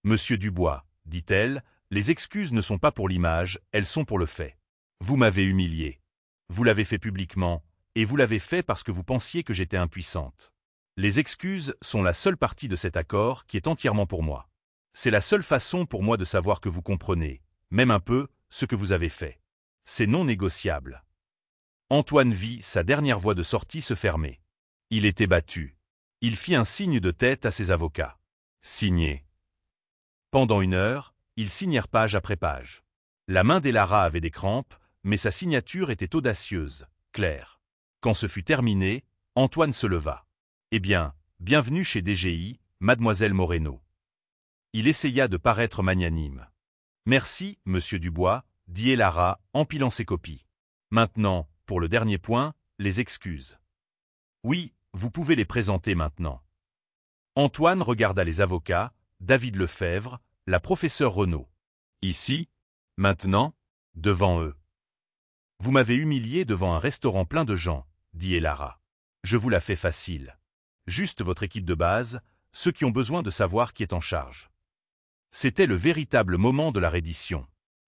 Monsieur Dubois, dit-elle, les excuses ne sont pas pour l'image, elles sont pour le fait. Vous m'avez humilié. Vous l'avez fait publiquement, et vous l'avez fait parce que vous pensiez que j'étais impuissante. Les excuses sont la seule partie de cet accord qui est entièrement pour moi. C'est la seule façon pour moi de savoir que vous comprenez, même un peu, ce que vous avez fait. C'est non négociable. Antoine vit sa dernière voie de sortie se fermer. Il était battu. Il fit un signe de tête à ses avocats. Signer. Pendant 1 heure, ils signèrent page après page. La main d'Elara avait des crampes, mais sa signature était audacieuse, claire. Quand ce fut terminé, Antoine se leva. Eh bien, bienvenue chez DGI, mademoiselle Moreno. Il essaya de paraître magnanime. Merci, monsieur Dubois, dit Elara, empilant ses copies. Maintenant, pour le dernier point, les excuses. Oui, vous pouvez les présenter maintenant. Antoine regarda les avocats, David Lefebvre, la professeure Renaud. Ici, maintenant, devant eux. Vous m'avez humilié devant un restaurant plein de gens, dit Elara. Je vous la fais facile. Juste votre équipe de base, ceux qui ont besoin de savoir qui est en charge. C'était le véritable moment de la reddition.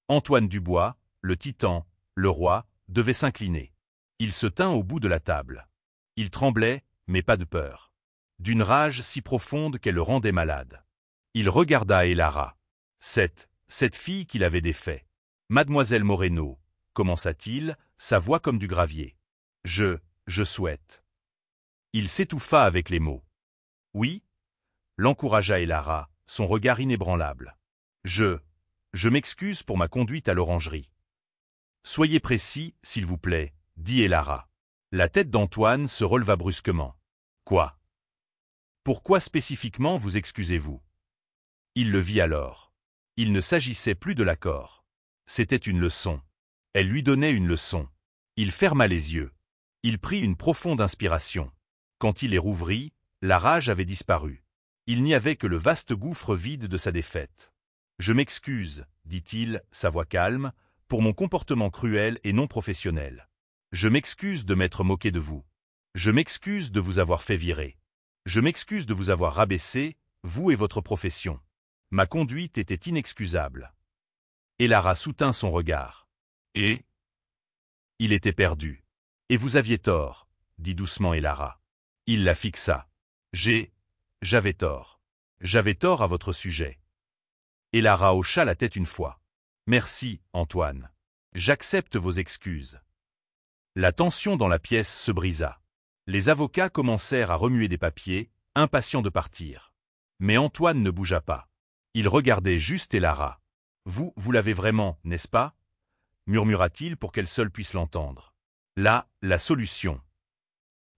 Antoine Dubois, le titan, le roi, devait s'incliner. Il se tint au bout de la table. Il tremblait, mais pas de peur. D'une rage si profonde qu'elle le rendait malade. Il regarda Elara. Cette fille qu'il avait défait. Mademoiselle Moreno, commença-t-il, sa voix comme du gravier. Je souhaite. Il s'étouffa avec les mots. Oui, l'encouragea Elara, son regard inébranlable. Je m'excuse pour ma conduite à l'orangerie. Soyez précis, s'il vous plaît, dit Elara. La tête d'Antoine se releva brusquement. Quoi? Pourquoi spécifiquement vous excusez-vous? Il le vit alors. Il ne s'agissait plus de l'accord. C'était une leçon. Elle lui donnait une leçon. Il ferma les yeux. Il prit une profonde inspiration. Quand il les rouvrit, la rage avait disparu. Il n'y avait que le vaste gouffre vide de sa défaite. Je m'excuse, dit-il, sa voix calme, pour mon comportement cruel et non professionnel. Je m'excuse de m'être moqué de vous. Je m'excuse de vous avoir fait virer. Je m'excuse de vous avoir rabaissé, vous et votre profession. Ma conduite était inexcusable. Elara soutint son regard. Et? Il était perdu. Et vous aviez tort, dit doucement Elara. Il la fixa. J'avais tort. J'avais tort à votre sujet. Elara hocha la tête une fois. Merci, Antoine. J'accepte vos excuses. La tension dans la pièce se brisa. Les avocats commencèrent à remuer des papiers, impatients de partir. Mais Antoine ne bougea pas. Il regardait juste Elara. Vous l'avez vraiment, n'est-ce pas? Murmura-t-il pour qu'elle seule puisse l'entendre. Là, la solution.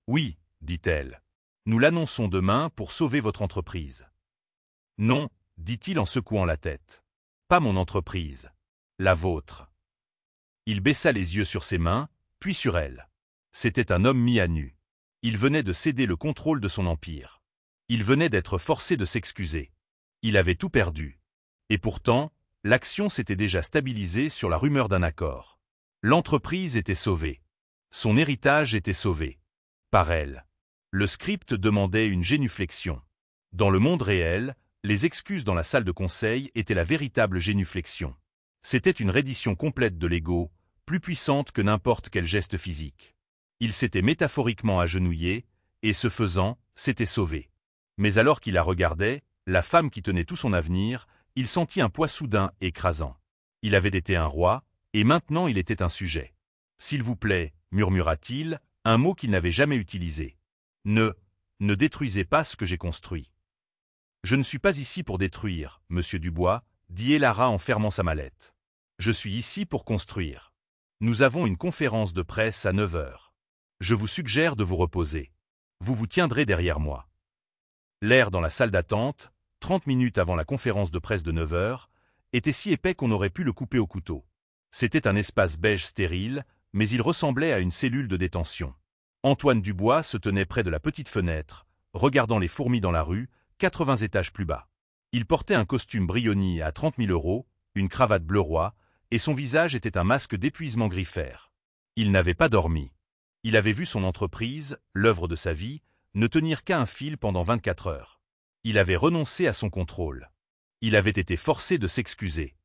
Oui, dit-elle. Nous l'annonçons demain pour sauver votre entreprise. Non, dit-il en secouant la tête. Pas mon entreprise. La vôtre. Il baissa les yeux sur ses mains, puis sur elle. C'était un homme mis à nu. Il venait de céder le contrôle de son empire. Il venait d'être forcé de s'excuser. Il avait tout perdu. Et pourtant, l'action s'était déjà stabilisée sur la rumeur d'un accord. L'entreprise était sauvée. Son héritage était sauvé. Par elle. Le script demandait une génuflexion. Dans le monde réel, les excuses dans la salle de conseil étaient la véritable génuflexion. C'était une reddition complète de l'ego, plus puissante que n'importe quel geste physique. Il s'était métaphoriquement agenouillé, et ce faisant, s'était sauvé. Mais alors qu'il la regardait, la femme qui tenait tout son avenir, il sentit un poids soudain écrasant. Il avait été un roi, et maintenant il était un sujet. « S'il vous plaît », murmura-t-il, un mot qu'il n'avait jamais utilisé. Ne détruisez pas ce que j'ai construit. Je ne suis pas ici pour détruire, monsieur Dubois, dit Elara en fermant sa mallette. Je suis ici pour construire. Nous avons une conférence de presse à 9 heures. Je vous suggère de vous reposer. Vous vous tiendrez derrière moi. L'air dans la salle d'attente, 30 minutes avant la conférence de presse de 9 heures, était si épais qu'on aurait pu le couper au couteau. C'était un espace beige stérile, mais il ressemblait à une cellule de détention. Antoine Dubois se tenait près de la petite fenêtre, regardant les fourmis dans la rue, 80 étages plus bas. Il portait un costume Brioni à 30 000 €, une cravate bleu roi, et son visage était un masque d'épuisement gris-fer. Il n'avait pas dormi. Il avait vu son entreprise, l'œuvre de sa vie, ne tenir qu'à un fil pendant 24 heures. Il avait renoncé à son contrôle. Il avait été forcé de s'excuser.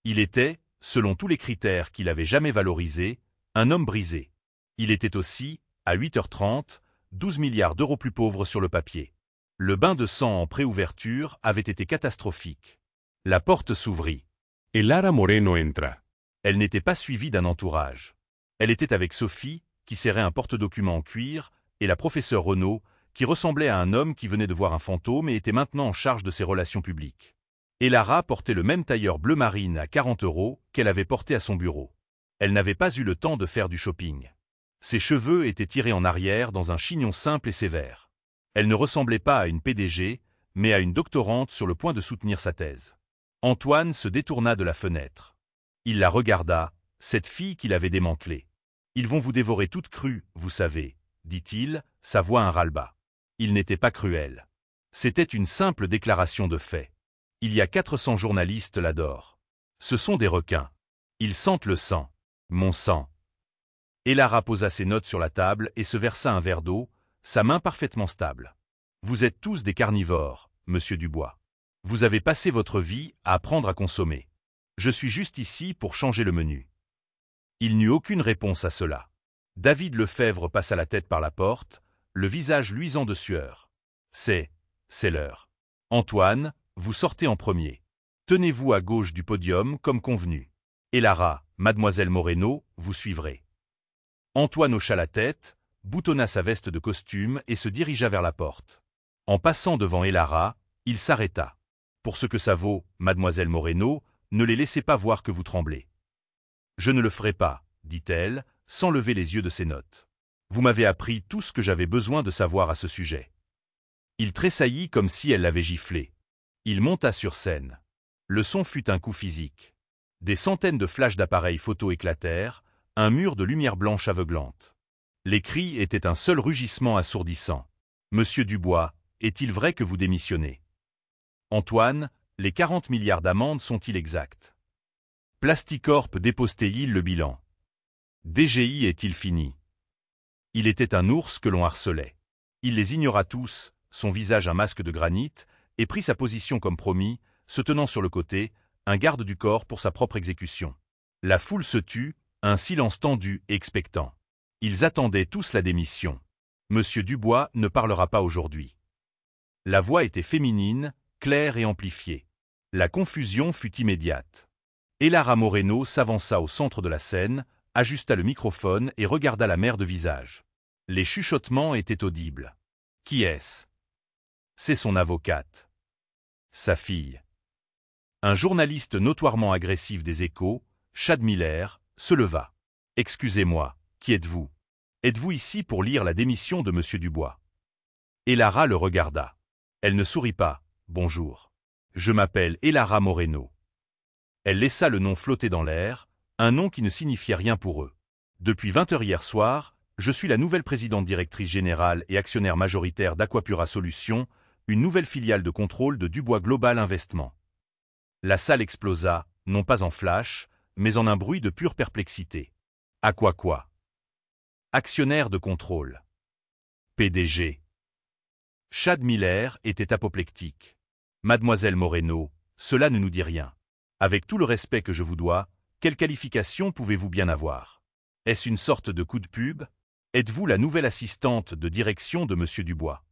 Il était, selon tous les critères qu'il avait jamais valorisés, un homme brisé. Il était aussi, à 8h30, 12 milliards d'euros plus pauvre sur le papier. Le bain de sang en préouverture avait été catastrophique. La porte s'ouvrit. Elara Moreno entra. Elle n'était pas suivie d'un entourage. Elle était avec Sophie, qui serrait un porte-documents en cuir, et la professeure Renaud, qui ressemblait à un homme qui venait de voir un fantôme et était maintenant en charge de ses relations publiques. Elara portait le même tailleur bleu marine à 40 € qu'elle avait porté à son bureau. Elle n'avait pas eu le temps de faire du shopping. Ses cheveux étaient tirés en arrière dans un chignon simple et sévère. Elle ne ressemblait pas à une PDG, mais à une doctorante sur le point de soutenir sa thèse. Antoine se détourna de la fenêtre. Il la regarda, cette fille qu'il avait démantelée. « Ils vont vous dévorer toute crue, vous savez, » dit-il, sa voix un ras-le-bas. Il n'était pas cruel. C'était une simple déclaration de fait. Il y a 400 journalistes là-dehors. Ce sont des requins. Ils sentent le sang. Mon sang. Elara posa ses notes sur la table et se versa un verre d'eau, sa main parfaitement stable. Vous êtes tous des carnivores, monsieur Dubois. Vous avez passé votre vie à apprendre à consommer. Je suis juste ici pour changer le menu. Il n'eut aucune réponse à cela. David Lefebvre passa la tête par la porte, le visage luisant de sueur. C'est l'heure. Antoine, vous sortez en premier. Tenez-vous à gauche du podium comme convenu. Elara, mademoiselle Moreno, vous suivrez. Antoine hocha la tête, boutonna sa veste de costume et se dirigea vers la porte. En passant devant Elara, il s'arrêta. Pour ce que ça vaut, mademoiselle Moreno, ne les laissez pas voir que vous tremblez. Je ne le ferai pas, dit-elle, sans lever les yeux de ses notes. Vous m'avez appris tout ce que j'avais besoin de savoir à ce sujet. Il tressaillit comme si elle l'avait giflé. Il monta sur scène. Le son fut un coup physique. Des centaines de flashs d'appareils photo éclatèrent, un mur de lumière blanche aveuglante. Les cris étaient un seul rugissement assourdissant. « Monsieur Dubois, est-il vrai que vous démissionnez ?» Antoine, les 40 milliards d'amendes sont-ils exacts? Plasticorp dépose-t-il le bilan? DGI est-il fini? Il était un ours que l'on harcelait. Il les ignora tous, son visage un masque de granit, et prit sa position comme promis, se tenant sur le côté, un garde du corps pour sa propre exécution. La foule se tut, un silence tendu et expectant. Ils attendaient tous la démission. Monsieur Dubois ne parlera pas aujourd'hui. La voix était féminine, claire et amplifiée. La confusion fut immédiate. Elara Moreno s'avança au centre de la scène, ajusta le microphone et regarda la mère de visage. Les chuchotements étaient audibles. Qui est-ce? C'est son avocate. Sa fille. Un journaliste notoirement agressif des Échos, Chad Miller, se leva. Excusez-moi, qui êtes-vous? Êtes-vous ici pour lire la démission de monsieur Dubois? Elara le regarda. Elle ne sourit pas. Bonjour. Je m'appelle Elara Moreno. Elle laissa le nom flotter dans l'air, un nom qui ne signifiait rien pour eux. Depuis 20 heures hier soir, je suis la nouvelle présidente directrice générale et actionnaire majoritaire d'Aquapura Solutions, une nouvelle filiale de contrôle de Dubois Global Investment. La salle explosa, non pas en flash, mais en un bruit de pure perplexité. Quoi? Actionnaire de contrôle. PDG. Chad Miller était apoplectique. Mademoiselle Moreno, cela ne nous dit rien. Avec tout le respect que je vous dois, quelle qualification pouvez-vous bien avoir? Est-ce une sorte de coup de pub? Êtes-vous la nouvelle assistante de direction de monsieur Dubois?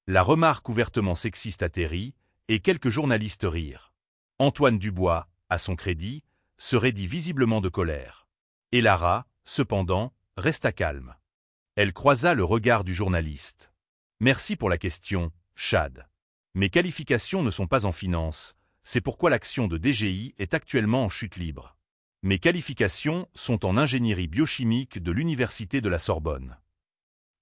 La remarque ouvertement sexiste atterrit, et quelques journalistes rirent. Antoine Dubois, à son crédit, se raidit visiblement de colère. Elara, cependant, resta calme. Elle croisa le regard du journaliste. Merci pour la question, Chad. Mes qualifications ne sont pas en finance, c'est pourquoi l'action de DGI est actuellement en chute libre. Mes qualifications sont en ingénierie biochimique de l'Université de la Sorbonne.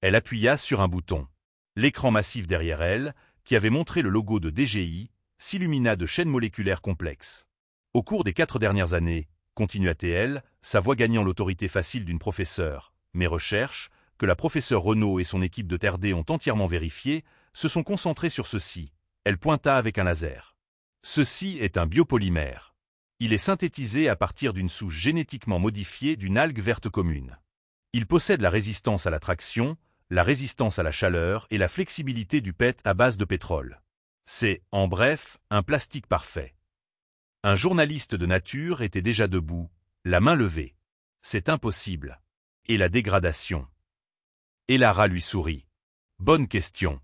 Elle appuya sur un bouton. L'écran massif derrière elle, qui avait montré le logo de DGI, s'illumina de chaînes moléculaires complexes. Au cours des 4 dernières années, continua-t-elle, sa voix gagnant l'autorité facile d'une professeure, mes recherches, que la professeure Renaud et son équipe de Terre D ont entièrement vérifiées, se sont concentrées sur ceci. Elle pointa avec un laser. Ceci est un biopolymère. Il est synthétisé à partir d'une souche génétiquement modifiée d'une algue verte commune. Il possède la résistance à la traction, la résistance à la chaleur et la flexibilité du PET à base de pétrole. C'est, en bref, un plastique parfait. Un journaliste de Nature était déjà debout, la main levée. C'est impossible. Et la dégradation? Et Lara lui sourit. Bonne question.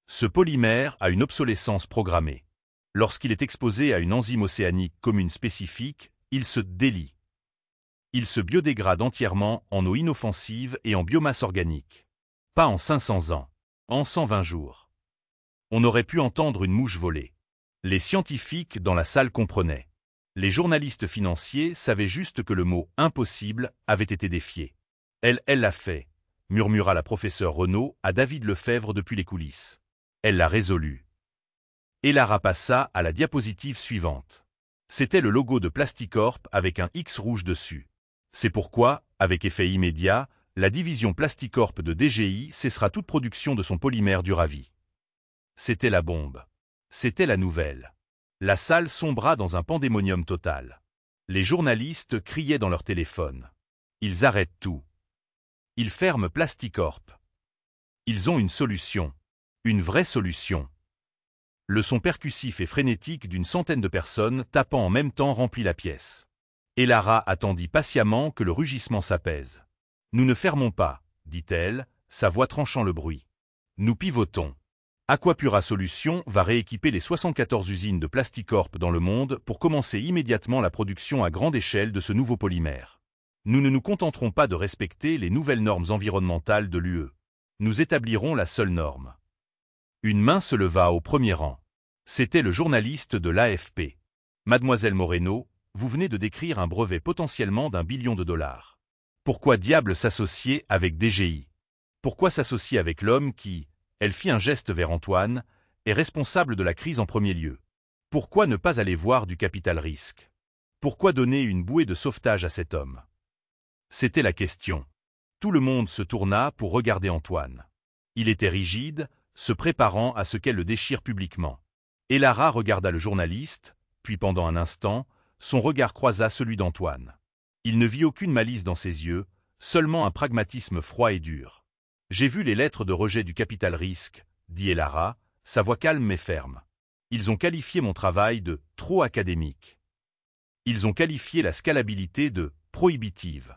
Ce polymère a une obsolescence programmée. Lorsqu'il est exposé à une enzyme océanique commune spécifique, il se délie. Il se biodégrade entièrement en eau inoffensive et en biomasse organique. Pas en 500 ans, en 120 jours. On aurait pu entendre une mouche voler. Les scientifiques dans la salle comprenaient. Les journalistes financiers savaient juste que le mot « impossible » avait été défié. Elle l'a fait, murmura la professeure Renaud à David Lefebvre depuis les coulisses. Elle l'a résolu. Et Lara passa à la diapositive suivante. C'était le logo de Plasticorp avec un X rouge dessus. C'est pourquoi, avec effet immédiat, la division Plasticorp de DGI cessera toute production de son polymère Duravi. C'était la bombe. C'était la nouvelle. La salle sombra dans un pandémonium total. Les journalistes criaient dans leur téléphone. Ils arrêtent tout. Ils ferment Plasticorp. Ils ont une solution. Une vraie solution. Le son percussif et frénétique d'une centaine de personnes tapant en même temps remplit la pièce. Et Lara attendit patiemment que le rugissement s'apaise. « Nous ne fermons pas, » dit-elle, sa voix tranchant le bruit. « Nous pivotons. Aquapura Solutions va rééquiper les 74 usines de Plasticorp dans le monde pour commencer immédiatement la production à grande échelle de ce nouveau polymère. Nous ne nous contenterons pas de respecter les nouvelles normes environnementales de l'UE. Nous établirons la seule norme. » Une main se leva au premier rang. C'était le journaliste de l'AFP. « Mademoiselle Moreno, vous venez de décrire un brevet potentiellement d'1 billion de dollars. Pourquoi diable s'associer avec DGI? Pourquoi s'associer avec l'homme qui, elle fit un geste vers Antoine, est responsable de la crise en premier lieu? Pourquoi ne pas aller voir du capital risque? Pourquoi donner une bouée de sauvetage à cet homme? » C'était la question. Tout le monde se tourna pour regarder Antoine. Il était rigide, se préparant à ce qu'elle le déchire publiquement. Et Lara regarda le journaliste, puis pendant un instant, son regard croisa celui d'Antoine. Il ne vit aucune malice dans ses yeux, seulement un pragmatisme froid et dur. « J'ai vu les lettres de rejet du capital risque, » dit Lara, sa voix calme mais ferme. « Ils ont qualifié mon travail de « trop académique ». Ils ont qualifié la scalabilité de « prohibitive ».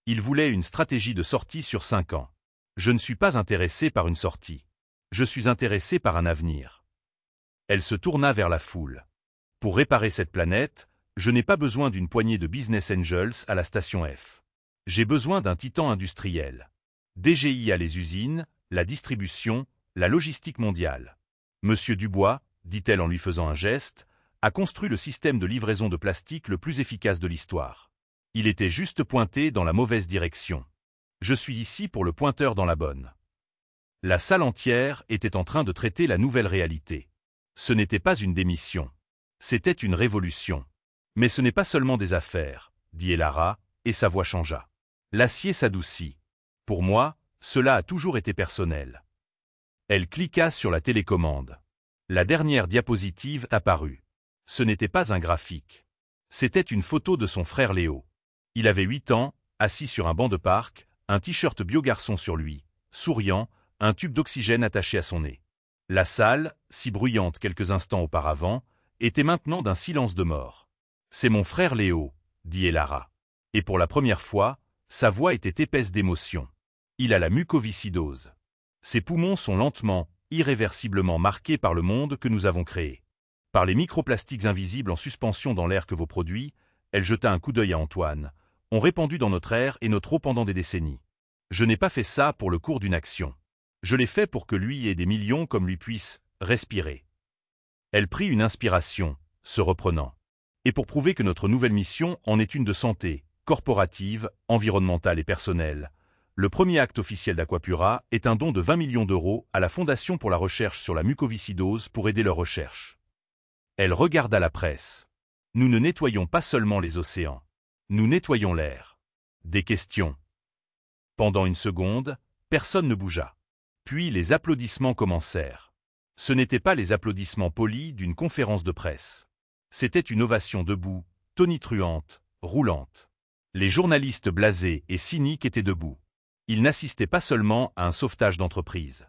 Ils voulaient une stratégie de sortie sur 5 ans. Je ne suis pas intéressé par une sortie. Je suis intéressé par un avenir. Elle se tourna vers la foule. Pour réparer cette planète, je n'ai pas besoin d'une poignée de business angels à la station F. J'ai besoin d'un titan industriel. DGI a les usines, la distribution, la logistique mondiale. Monsieur Dubois, dit-elle en lui faisant un geste, a construit le système de livraison de plastique le plus efficace de l'histoire. Il était juste pointé dans la mauvaise direction. Je suis ici pour le pointeur dans la bonne. La salle entière était en train de traiter la nouvelle réalité. Ce n'était pas une démission. C'était une révolution. Mais ce n'est pas seulement des affaires, dit Lara, et sa voix changea. L'acier s'adoucit. Pour moi, cela a toujours été personnel. Elle cliqua sur la télécommande. La dernière diapositive apparut. Ce n'était pas un graphique. C'était une photo de son frère Léo. Il avait 8 ans, assis sur un banc de parc, un t-shirt bio-garçon sur lui, souriant, un tube d'oxygène attaché à son nez. La salle, si bruyante quelques instants auparavant, était maintenant d'un silence de mort. « C'est mon frère Léo, » dit Lara. Et pour la première fois, sa voix était épaisse d'émotion. Il a la mucoviscidose. Ses poumons sont lentement, irréversiblement marqués par le monde que nous avons créé. Par les microplastiques invisibles en suspension dans l'air que vos produits, elle jeta un coup d'œil à Antoine, ont répandu dans notre air et notre eau pendant des décennies. Je n'ai pas fait ça pour le cours d'une action. Je l'ai fait pour que lui et des millions comme lui puissent respirer. Elle prit une inspiration, se reprenant. Et pour prouver que notre nouvelle mission en est une de santé, corporative, environnementale et personnelle, le premier acte officiel d'Aquapura est un don de 20 millions d'euros à la Fondation pour la recherche sur la mucoviscidose pour aider leur recherche. Elle regarda la presse. Nous ne nettoyons pas seulement les océans. Nous nettoyons l'air. Des questions. Pendant une seconde, personne ne bougea. Puis les applaudissements commencèrent. Ce n'étaient pas les applaudissements polis d'une conférence de presse. C'était une ovation debout, tonitruante, roulante. Les journalistes blasés et cyniques étaient debout. Ils n'assistaient pas seulement à un sauvetage d'entreprise.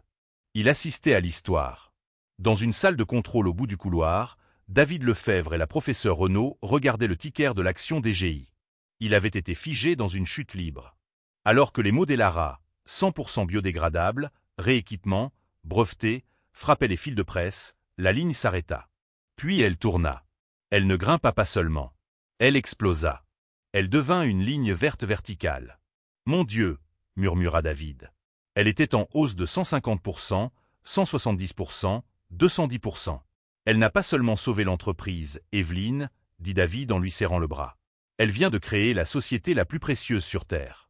Ils assistaient à l'histoire. Dans une salle de contrôle au bout du couloir, David Lefebvre et la professeure Renaud regardaient le ticker de l'action DGI. Il avait été figé dans une chute libre. Alors que les mots d'Elara, 100% biodégradable, rééquipement, breveté, frappaient les fils de presse, la ligne s'arrêta. Puis elle tourna. Elle ne grimpa pas seulement. Elle explosa. Elle devint une ligne verte verticale. « Mon Dieu !» murmura David. Elle était en hausse de 150%, 170%, 210%. Elle n'a pas seulement sauvé l'entreprise, Evelyne, dit David en lui serrant le bras. Elle vient de créer la société la plus précieuse sur Terre.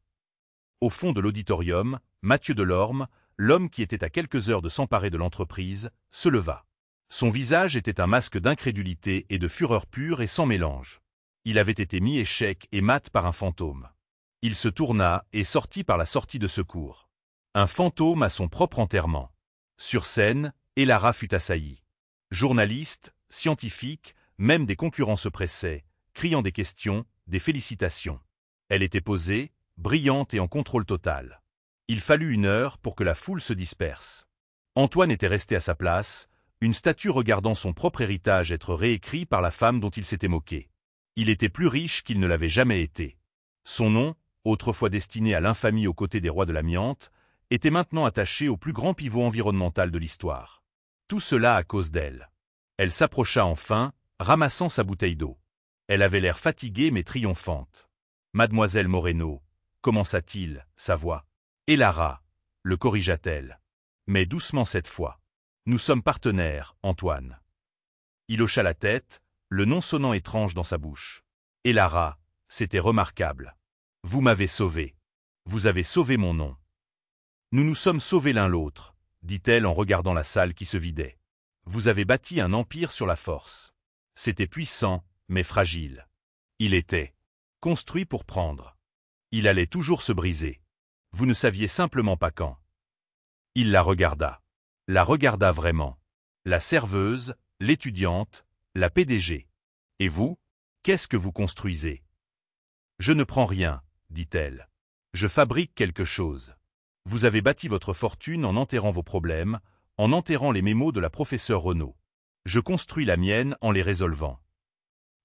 Au fond de l'auditorium, Mathieu Delorme, l'homme qui était à quelques heures de s'emparer de l'entreprise, se leva. Son visage était un masque d'incrédulité et de fureur pure et sans mélange. Il avait été mis échec et mat par un fantôme. Il se tourna et sortit par la sortie de secours. Un fantôme à son propre enterrement. Sur scène, Elara fut assaillie. Journalistes, scientifiques, même des concurrents se pressaient, criant des questions, des félicitations. Elle était posée, brillante et en contrôle total. Il fallut 1 heure pour que la foule se disperse. Antoine était resté à sa place, une statue regardant son propre héritage être réécrit par la femme dont il s'était moqué. Il était plus riche qu'il ne l'avait jamais été. Son nom, autrefois destiné à l'infamie aux côtés des rois de l'amiante, était maintenant attaché au plus grand pivot environnemental de l'histoire. Tout cela à cause d'elle. Elle s'approcha enfin, ramassant sa bouteille d'eau. Elle avait l'air fatiguée mais triomphante. « Mademoiselle Moreno » commença-t-il, sa voix. « Elara » le corrigea-t-elle. Mais doucement cette fois. « Nous sommes partenaires, Antoine. » Il hocha la tête, le nom sonnant étrange dans sa bouche. « Elara, c'était remarquable. Vous m'avez sauvé. Vous avez sauvé mon nom. » « Nous nous sommes sauvés l'un l'autre, » dit-elle en regardant la salle qui se vidait. « Vous avez bâti un empire sur la force. C'était puissant, mais fragile. Il était construit pour prendre. Il allait toujours se briser. Vous ne saviez simplement pas quand. » Il la regarda vraiment. La serveuse, l'étudiante, la PDG. « Et vous, qu'est-ce que vous construisez ?»« Je ne prends rien, » dit-elle. « Je fabrique quelque chose. Vous avez bâti votre fortune en enterrant vos problèmes, en enterrant les mémos de la professeure Renaud. Je construis la mienne en les résolvant. »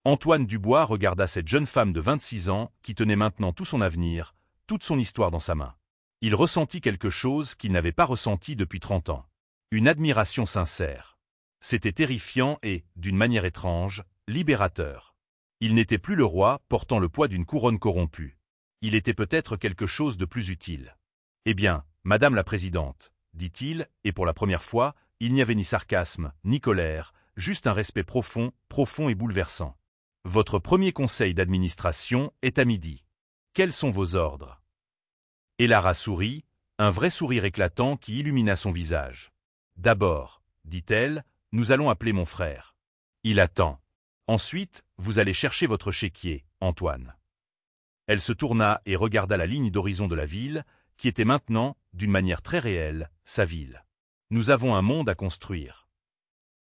Antoine Dubois regarda cette jeune femme de 26 ans qui tenait maintenant tout son avenir, toute son histoire dans sa main. Il ressentit quelque chose qu'il n'avait pas ressenti depuis 30 ans. Une admiration sincère. C'était terrifiant et, d'une manière étrange, libérateur. Il n'était plus le roi portant le poids d'une couronne corrompue. Il était peut-être quelque chose de plus utile. « Eh bien, Madame la Présidente, » dit-il, et pour la première fois, il n'y avait ni sarcasme, ni colère, juste un respect profond, profond et bouleversant. « Votre premier conseil d'administration est à midi. Quels sont vos ordres ?» Elara sourit, un vrai sourire éclatant qui illumina son visage. « D'abord, » dit-elle, « nous allons appeler mon frère. Il attend. Ensuite, vous allez chercher votre chéquier, Antoine. » Elle se tourna et regarda la ligne d'horizon de la ville, qui était maintenant, d'une manière très réelle, sa ville. « Nous avons un monde à construire.